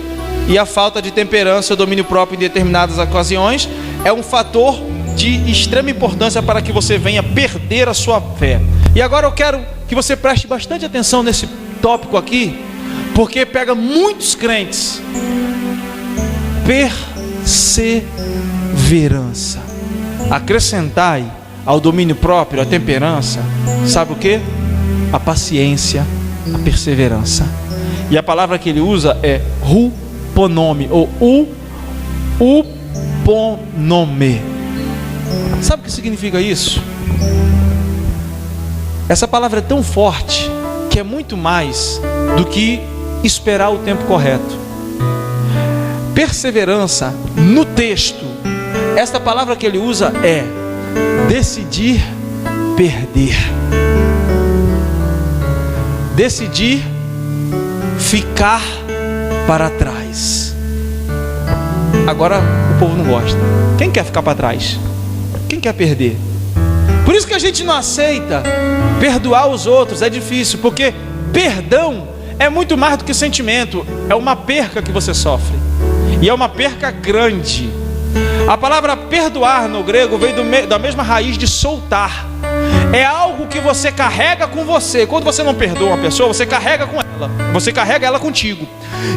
E a falta de temperança ou domínio próprio em determinadas ocasiões é um fator de extrema importância para que você venha perder a sua fé. E agora eu quero que você preste bastante atenção nesse tópico aqui, porque pega muitos crentes. Perseverança. Acrescentai ao domínio próprio a temperança, sabe o que? A paciência, a perseverança. E a palavra que ele usa é ruponome, ou uponome. Sabe o que significa isso? Essa palavra é tão forte que é muito mais do que esperar o tempo correto. Perseverança no texto, esta palavra que ele usa é decidir perder, decidir ficar para trás. Agora o povo não gosta. Quem quer ficar para trás? Quem quer perder? Por isso que a gente não aceita perdoar os outros. É difícil, porque perdão é muito mais do que sentimento. É uma perca que você sofre, e é uma perca grande. A palavra perdoar no grego veio da mesma raiz de soltar. É algo que você carrega com você. Quando você não perdoa uma pessoa, você carrega com ela. Você carrega ela contigo.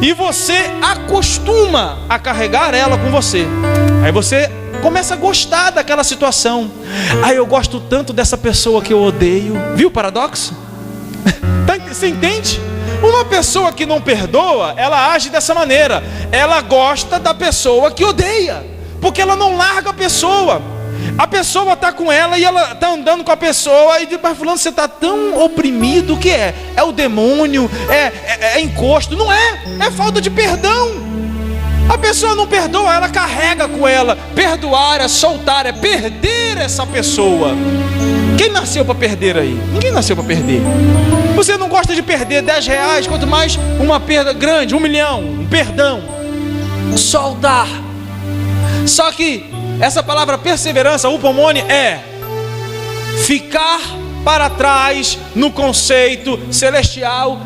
E você acostuma a carregar ela com você. Aí você começa a gostar daquela situação. Aí eu gosto tanto dessa pessoa que eu odeio. Viu o paradoxo? Você entende? Uma pessoa que não perdoa, ela age dessa maneira. Ela gosta da pessoa que odeia, porque ela não larga a pessoa. A pessoa está com ela e ela está andando com a pessoa. E diz, mas fulano, você está tão oprimido. O que é? É o demônio? É encosto? Não é, é falta de perdão. A pessoa não perdoa, ela carrega com ela. Perdoar é soltar, é perder essa pessoa. Quem nasceu para perder aí? Ninguém nasceu para perder. Você não gosta de perder 10 reais, quanto mais uma perda grande, 1 milhão, um perdão. Soltar. Só que Essa palavra perseverança, upomone, é ficar para trás no conceito celestial,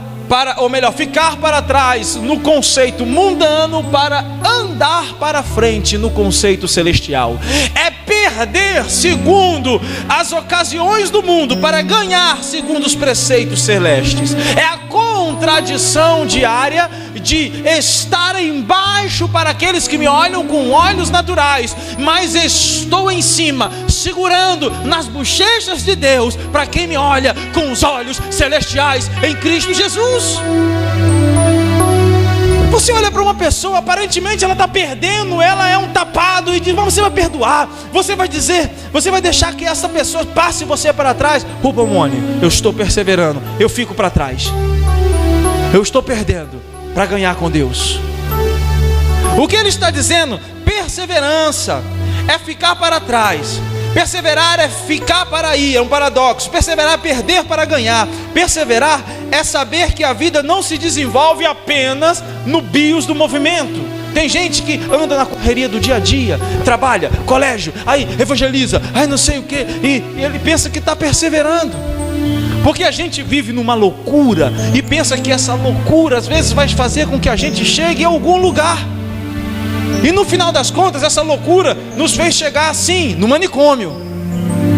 ou melhor, ficar para trás no conceito mundano para andar para frente no conceito celestial. É perder segundo as ocasiões do mundo para ganhar segundo os preceitos celestes. É a contradição diária de estar embaixo para aqueles que me olham com olhos naturais, mas estou em cima, segurando nas bochechas de Deus para quem me olha com os olhos celestiais em Cristo Jesus. Você olha para uma pessoa, aparentemente ela está perdendo, ela é um tapado, e diz, mas você vai perdoar, você vai dizer, você vai deixar que essa pessoa passe você para trás. Upomone, eu estou perseverando, eu fico para trás, eu estou perdendo para ganhar com Deus. O que ele está dizendo? Perseverança é ficar para trás. Perseverar é ficar para ir, é um paradoxo. Perseverar é perder para ganhar. Perseverar é saber que a vida não se desenvolve apenas no bios do movimento. Tem gente que anda na correria do dia a dia, trabalha, colégio, aí evangeliza, aí não sei o que, e ele pensa que está perseverando. Porque a gente vive numa loucura e pensa que essa loucura às vezes vai fazer com que a gente chegue a algum lugar. E no final das contas, essa loucura nos fez chegar assim, no manicômio,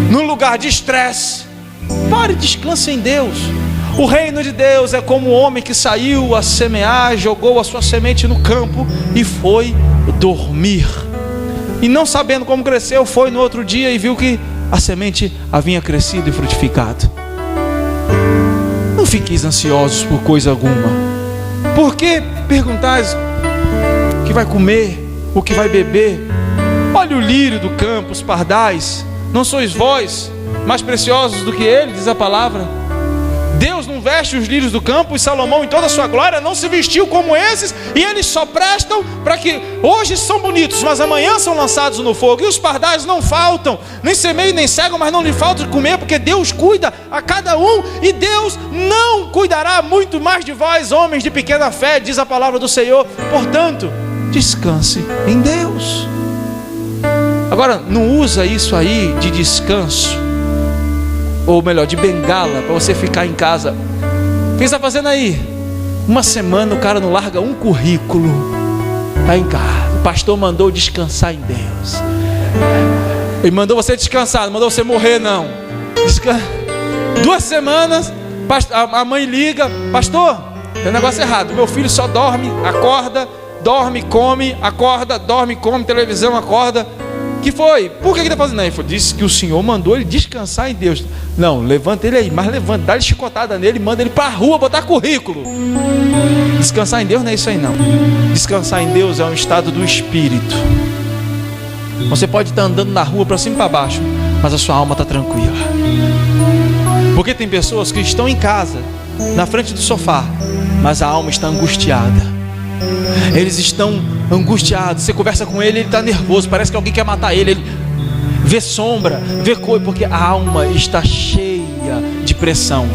num lugar de estresse. Pare e descanse em Deus. O reino de Deus é como o homem que saiu a semear, jogou a sua semente no campo e foi dormir. E não sabendo como cresceu, foi no outro dia e viu que a semente havia crescido e frutificado. Não fiqueis ansiosos por coisa alguma. Por que perguntais o que vai comer, o que vai beber? Olha o lírio do campo, os pardais. Não sois vós mais preciosos do que ele, diz a palavra. Deus não veste os lírios do campo, e Salomão em toda a sua glória não se vestiu como esses, e eles só prestam para que hoje são bonitos, mas amanhã são lançados no fogo. E os pardais não faltam, nem semeiam nem cegam, mas não lhe falta de comer, porque Deus cuida a cada um, e Deus não cuidará muito mais de vós, homens de pequena fé, diz a palavra do Senhor. Portanto, descanse em Deus. Agora, não usa isso aí de descanso, ou melhor, de bengala, para você ficar em casa. O que você está fazendo aí? Uma semana o cara não larga um currículo, está em casa. O pastor mandou descansar em Deus. Ele mandou você descansar, não mandou você morrer não. 2 semanas, a mãe liga: pastor, tem um negócio errado, meu filho só dorme, acorda, dorme, come, acorda, dorme, come, televisão, acorda. Que foi? Por que ele está fazendo isso? Ele disse que o Senhor mandou ele descansar em Deus. Não, levanta ele aí, mas levanta, dá-lhe chicotada nele, manda ele para a rua botar currículo. Descansar em Deus não é isso aí não. Descansar em Deus é um estado do espírito. Você pode estar andando na rua para cima e para baixo, mas a sua alma está tranquila. Porque tem pessoas que estão em casa, na frente do sofá, mas a alma está angustiada. Eles estão angustiados. Você conversa com ele, ele está nervoso, parece que alguém quer matar ele. Ele vê sombra, vê coisa, porque a alma está cheia de pressão.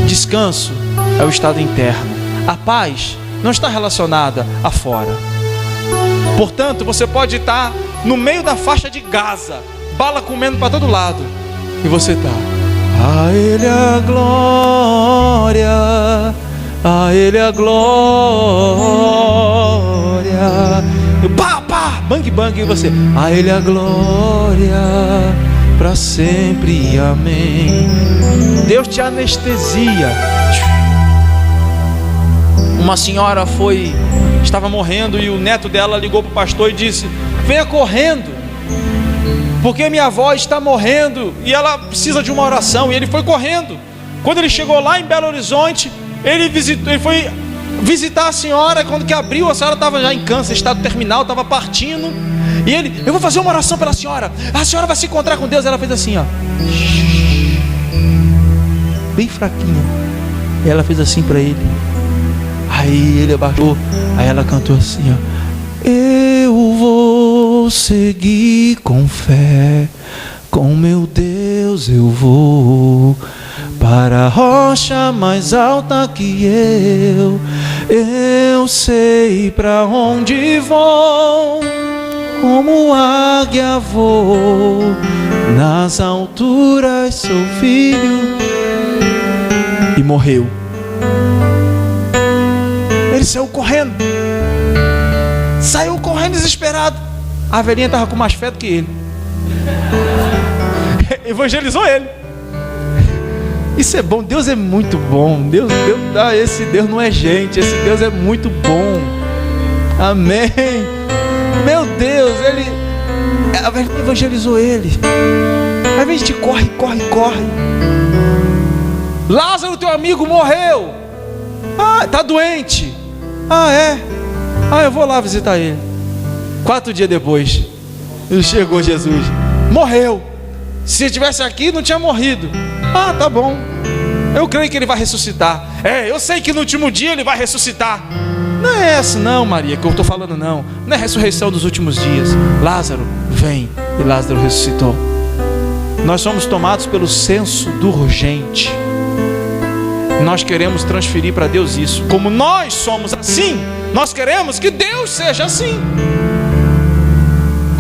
Descanso é o estado interno. A paz não está relacionada a fora. Portanto, você pode estar no meio da faixa de Gaza, bala comendo para todo lado, e você está: a Ele a glória, a Ele a glória. Pá, pá, bang, bang, e você: a Ele a glória para sempre, amém. Deus te anestesia. Uma senhora estava morrendo, e o neto dela ligou para o pastor e disse: venha correndo, porque minha avó está morrendo e ela precisa de uma oração. E ele foi correndo. Quando ele chegou lá em Belo Horizonte, ele foi visitar a senhora. Quando que abriu, a senhora estava já em câncer, estado terminal, estava partindo. E ele: eu vou fazer uma oração pela senhora, a senhora vai se encontrar com Deus. Ela fez assim, ó, bem fraquinha. E ela fez assim para ele. Aí ele abaixou. Aí ela cantou assim, ó: eu vou seguir com fé, com meu Deus eu vou para a rocha mais alta que eu sei para onde vou. como águia vou, nas alturas sou filho. E morreu. Ele saiu correndo desesperado. A velhinha estava com mais fé do que ele. Evangelizou ele. Isso é bom. Deus é muito bom. Esse Deus não é gente. Esse Deus é muito bom. Amém. Meu Deus, a velhinha evangelizou ele. Aí a gente corre. Lázaro, teu amigo, morreu. Tá doente. É? Eu vou lá visitar ele. 4 dias depois, chegou Jesus. Morreu. Se estivesse aqui, não tinha morrido. Tá bom. Eu creio que ele vai ressuscitar. Eu sei que no último dia ele vai ressuscitar. Não é essa não, Maria, que eu estou falando não. Não é a ressurreição dos últimos dias. Lázaro, vem. E Lázaro ressuscitou. Nós somos tomados pelo senso do urgente. Nós queremos transferir para Deus isso. Como nós somos assim, nós queremos que Deus seja assim.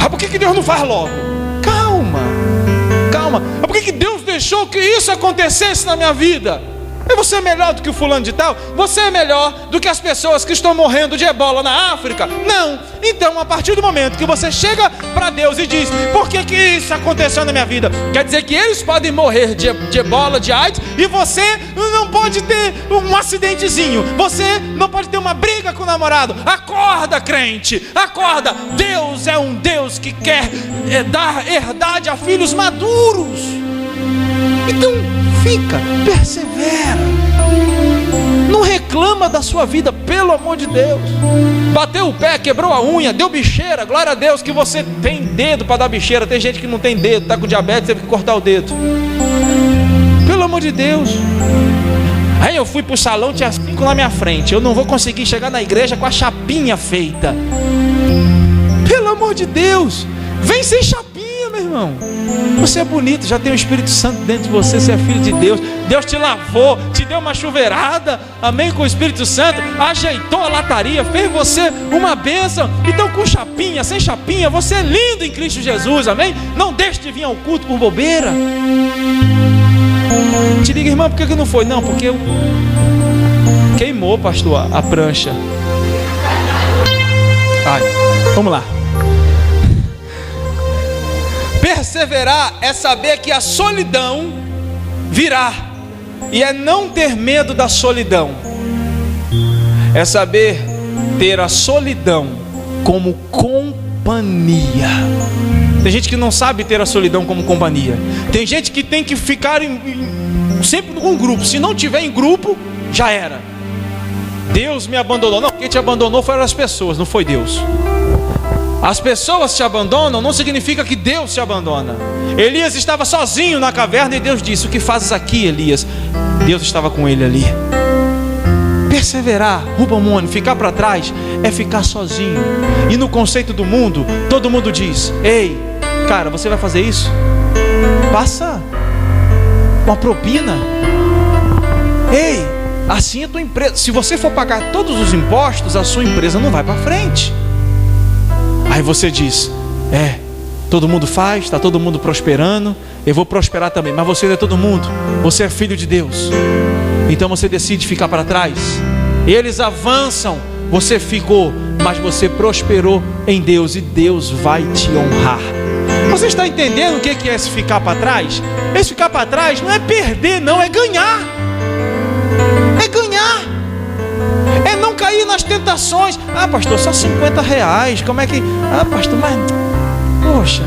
Por que Deus não faz logo? Calma. Por que Deus deixou que isso acontecesse na minha vida? Você é melhor do que o fulano de tal? Você é melhor do que as pessoas que estão morrendo de ebola na África? Não. Então, a partir do momento que você chega para Deus e diz: por que isso aconteceu na minha vida? Quer dizer que eles podem morrer de ebola, de AIDS, e você não pode ter um acidentezinho. Você não pode ter uma briga com o namorado. Acorda, crente, acorda. Deus é um Deus que quer dar herdade a filhos maduros. Então, persevera. Não reclama da sua vida, pelo amor de Deus. Bateu o pé, quebrou a unha, deu bicheira. Glória a Deus que você tem dedo para dar bicheira. Tem gente que não tem dedo, está com diabetes, teve que cortar o dedo. Pelo amor de Deus. Aí eu fui para o salão, tinha 5 na minha frente. Eu não vou conseguir chegar na igreja com a chapinha feita. Pelo amor de Deus, vem sem chapinha, meu irmão. Você é bonito, já tem o Espírito Santo dentro de você. Você é filho de Deus. Deus te lavou, te deu uma chuveirada, amém, com o Espírito Santo, ajeitou a lataria, fez você uma bênção. Então, com chapinha, sem chapinha, você é lindo em Cristo Jesus, amém. Não deixe de vir ao culto por bobeira. Te diga, irmão, por que não foi? Não, porque queimou, pastor, a prancha. Vamos lá. Perseverar é saber que a solidão virá, e é não ter medo da solidão. É saber ter a solidão como companhia. Tem gente que não sabe ter a solidão como companhia. Tem gente que tem que ficar sempre com um grupo. Se não tiver em grupo, já era. Deus me abandonou. Não, quem te abandonou foram as pessoas, não foi Deus. As pessoas te abandonam, não significa que Deus te abandona. Elias estava sozinho na caverna e Deus disse: o que fazes aqui, Elias? Deus estava com ele ali. Perseverar, Rubamone, ficar para trás é ficar sozinho. E no conceito do mundo, todo mundo diz: ei, cara, você vai fazer isso? Passa uma propina. Ei, assim a tua empresa, se você for pagar todos os impostos, a sua empresa não vai para frente. Aí você diz: todo mundo faz, está todo mundo prosperando, eu vou prosperar também. Mas você não é todo mundo, você é filho de Deus. Então você decide ficar para trás. Eles avançam, você ficou, mas você prosperou em Deus e Deus vai te honrar. Você está entendendo o que é esse ficar para trás? Esse ficar para trás não é perder, não, é ganhar. É ganhar. É não cair nas tentações. Pastor, só R$50. Como é que... pastor, mas... poxa,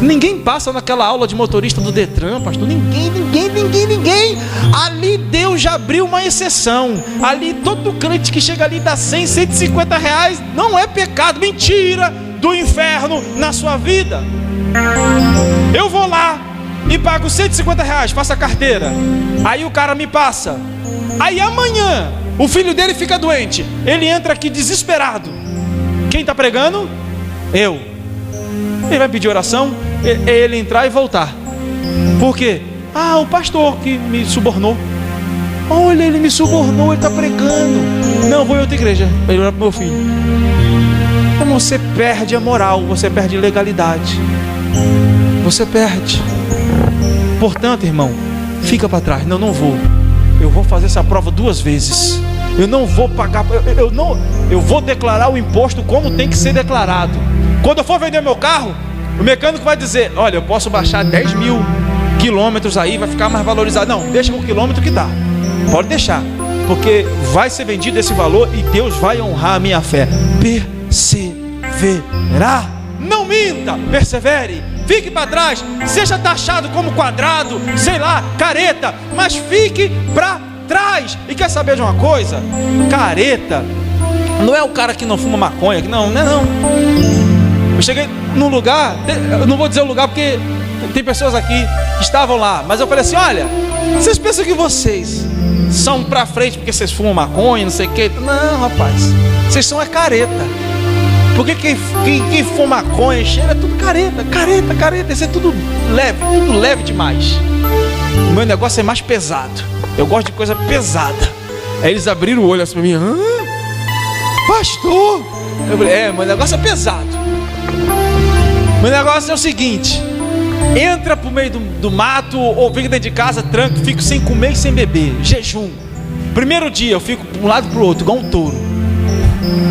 ninguém passa naquela aula de motorista do Detran, pastor. Ninguém. Ali Deus já abriu uma exceção. Ali todo crente que chega ali dá R$100, R$150. Não é pecado, mentira do inferno na sua vida. Eu vou lá e pago R$150, faço a carteira. Aí o cara me passa. Aí amanhã o filho dele fica doente. Ele entra aqui desesperado. Quem está pregando? Eu. Ele vai pedir oração, ele entrar e voltar. Por quê? O pastor que me subornou. Olha, ele me subornou, ele está pregando. Não, vou em outra igreja para ele orar para o meu filho. você perde a moral, você perde legalidade. Você perde. Portanto, irmão, fica para trás. Não vou. Eu vou fazer essa prova 2 vezes. Eu não vou pagar. Eu vou declarar o imposto como tem que ser declarado. Quando eu for vender meu carro, o mecânico vai dizer: olha, eu posso baixar 10.000 quilômetros aí, vai ficar mais valorizado. Não, deixa com o quilômetro que dá. Pode deixar, porque vai ser vendido esse valor e Deus vai honrar a minha fé. Perseverar. Não minta, persevere. Fique para trás, seja taxado como quadrado, sei lá, careta, mas fique para trás. E quer saber de uma coisa? Careta não é o cara que não fuma maconha, não é não. Eu cheguei num lugar, eu não vou dizer o lugar porque tem pessoas aqui que estavam lá, mas eu falei assim: olha, vocês pensam que vocês são para frente porque vocês fumam maconha, não sei o que? Não, rapaz, vocês são careta. Porque quem fuma maconha, cheira é tudo careta. Isso é tudo leve demais. O meu negócio é mais pesado. Eu gosto de coisa pesada. Aí eles abriram o olho assim pra mim: pastor? Eu falei: meu negócio é pesado. Meu negócio é o seguinte: entra pro meio do mato, ou fica dentro de casa, tranco, fico sem comer e sem beber, jejum. Primeiro dia eu fico de um lado pro outro, igual um touro,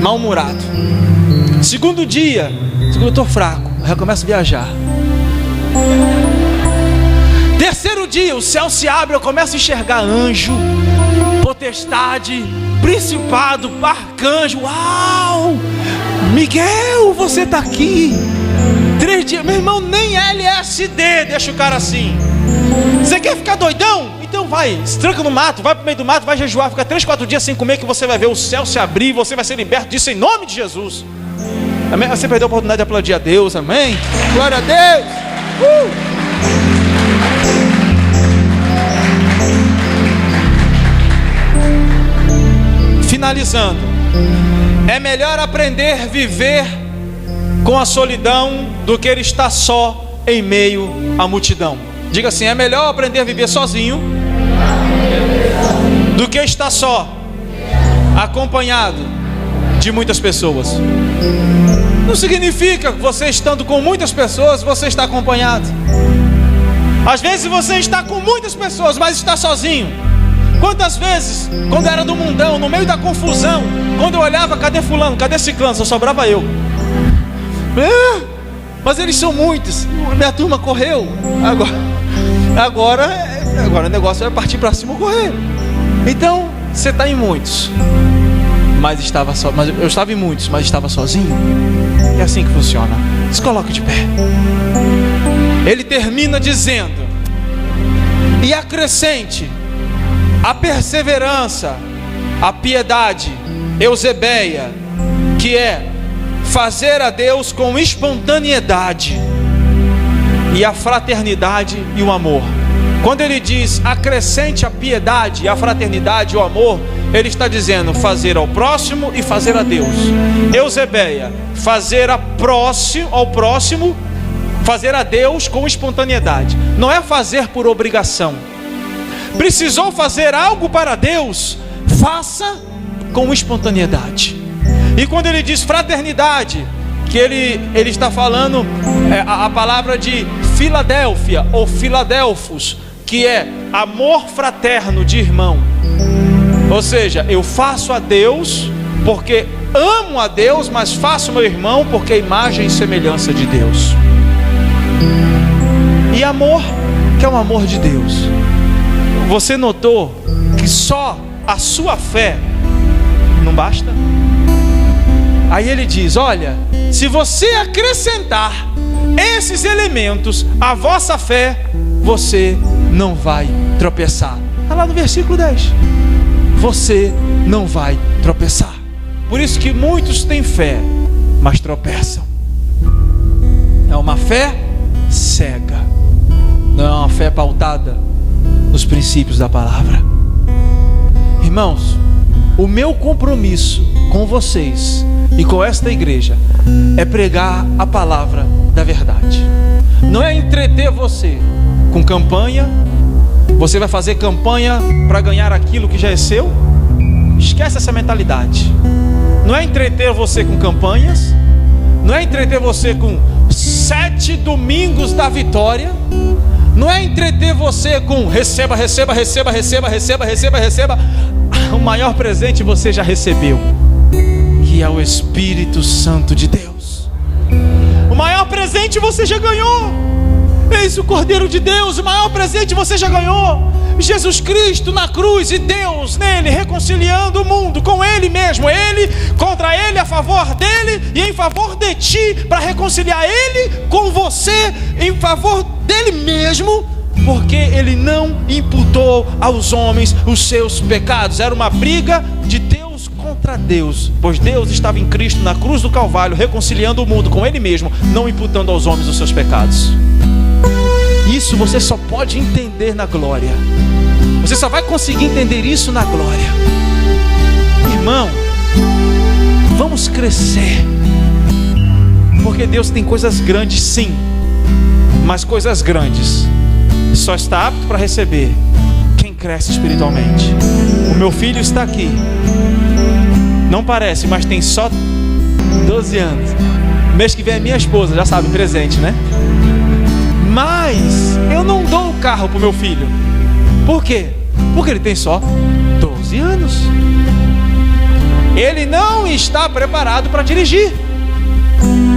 mal-humorado. Segundo dia, eu tô fraco, aí eu começo a viajar. Terceiro dia, o céu se abre, eu começo a enxergar anjo, potestade, principado, arcanjo. Uau! Miguel, você tá aqui. 3 dias, meu irmão, nem LSD deixa o cara assim. Você quer ficar doidão? Então vai, se tranca no mato, vai pro meio do mato, vai jejuar, fica 3, 4 dias sem comer, que você vai ver o céu se abrir, você vai ser liberto disso em nome de Jesus. Amém? Você perdeu a oportunidade de aplaudir a Deus, amém? Glória a Deus! Finalizando, é melhor aprender a viver com a solidão do que ele estar só em meio à multidão. Diga assim: é melhor aprender a viver sozinho do que estar só, acompanhado de muitas pessoas. Não significa que você estando com muitas pessoas, você está acompanhado. Às vezes você está com muitas pessoas, mas está sozinho. Quantas vezes, quando era do mundão, no meio da confusão, quando eu olhava: cadê fulano, cadê ciclano? Só sobrava eu. Mas eles são muitos, minha turma correu. Agora o negócio é partir para cima ou correr. Então, você está em muitos, mas eu estava em muitos, mas estava sozinho. É assim que funciona. Se coloque de pé. Ele termina dizendo: e acrescente a perseverança, a piedade, Eusebeia, que é fazer a Deus com espontaneidade, e a fraternidade e o amor. Quando ele diz acrescente a piedade, a fraternidade e o amor, ele está dizendo fazer ao próximo e fazer a Deus. Eusebeia, fazer ao próximo, fazer a Deus com espontaneidade. Não é fazer por obrigação. Precisou fazer algo para Deus, faça com espontaneidade. E quando ele diz fraternidade, que ele está falando a palavra de Filadélfia ou Filadelfos, que é amor fraterno de irmão. Ou seja, eu faço a Deus porque amo a Deus, mas faço meu irmão porque é imagem e semelhança de Deus. E amor, que é o amor de Deus. Você notou que só a sua fé não basta? Aí ele diz: olha, se você acrescentar esses elementos à vossa fé, você não vai tropeçar. Está lá no versículo 10. Você não vai tropeçar. Por isso que muitos têm fé, mas tropeçam. É uma fé cega, não é uma fé pautada nos princípios da palavra. Irmãos, o meu compromisso com vocês e com esta igreja é pregar a palavra da verdade. Não é entreter você com campanha. Você vai fazer campanha para ganhar aquilo que já é seu? Esquece essa mentalidade. Não é entreter você com campanhas. não é entreter você com 7 domingos da vitória, não é entreter você com receba. O maior presente você já recebeu, que é o Espírito Santo de Deus. O maior presente você já ganhou. Eis o Cordeiro de Deus. O maior presente você já ganhou. Jesus Cristo na cruz, e Deus nele reconciliando o mundo com Ele mesmo. Ele contra Ele, a favor dele e em favor de ti, para reconciliar Ele com você em favor dele mesmo, porque Ele não imputou aos homens os seus pecados. Era uma briga de Deus contra Deus, pois Deus estava em Cristo na cruz do Calvário, reconciliando o mundo com Ele mesmo, não imputando aos homens os seus pecados. Isso você só pode entender na glória. Você só vai conseguir entender isso na glória. Irmão, vamos crescer, porque Deus tem coisas grandes, sim, mas coisas grandes só está apto para receber quem cresce espiritualmente. O meu filho está aqui, não parece, mas tem só 12 anos. Mês que vem é minha esposa, já sabe, presente, né? Mas eu não dou o carro para o meu filho. Por quê? Porque ele tem só 12 anos. Ele não está preparado para dirigir.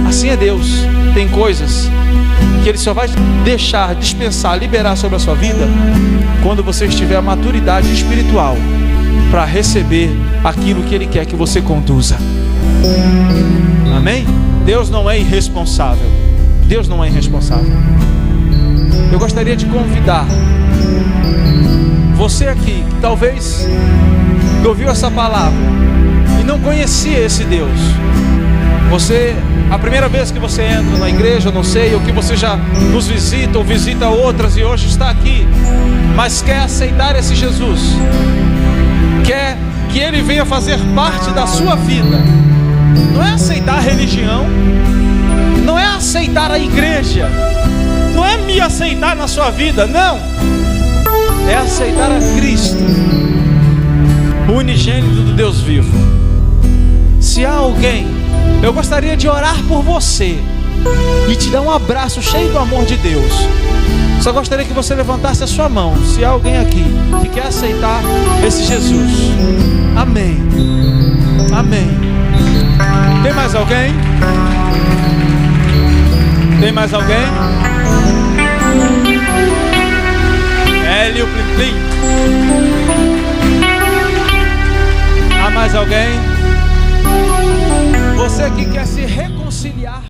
Assim é Deus. Tem coisas que Ele só vai deixar, dispensar, liberar sobre a sua vida quando você estiver a maturidade espiritual para receber aquilo que Ele quer que você conduza. Amém? Deus não é irresponsável. Deus não é irresponsável. Eu gostaria de convidar você aqui, que talvez ouviu essa palavra e não conhecia esse Deus. Você, a primeira vez que você entra na igreja, eu não sei, ou que você já nos visita ou visita outras e hoje está aqui, mas quer aceitar esse Jesus, quer que Ele venha fazer parte da sua vida. Não é aceitar a religião, não é aceitar a igreja, não é me aceitar na sua vida, não. É aceitar a Cristo, o unigênito do Deus vivo. Se há alguém, eu gostaria de orar por você e te dar um abraço cheio do amor de Deus. Só gostaria que você levantasse a sua mão, se há alguém aqui que quer aceitar esse Jesus. Amém. Amém. Tem mais alguém? Tem mais alguém? Hélio Plim Plim. Há mais alguém? Você que quer se reconciliar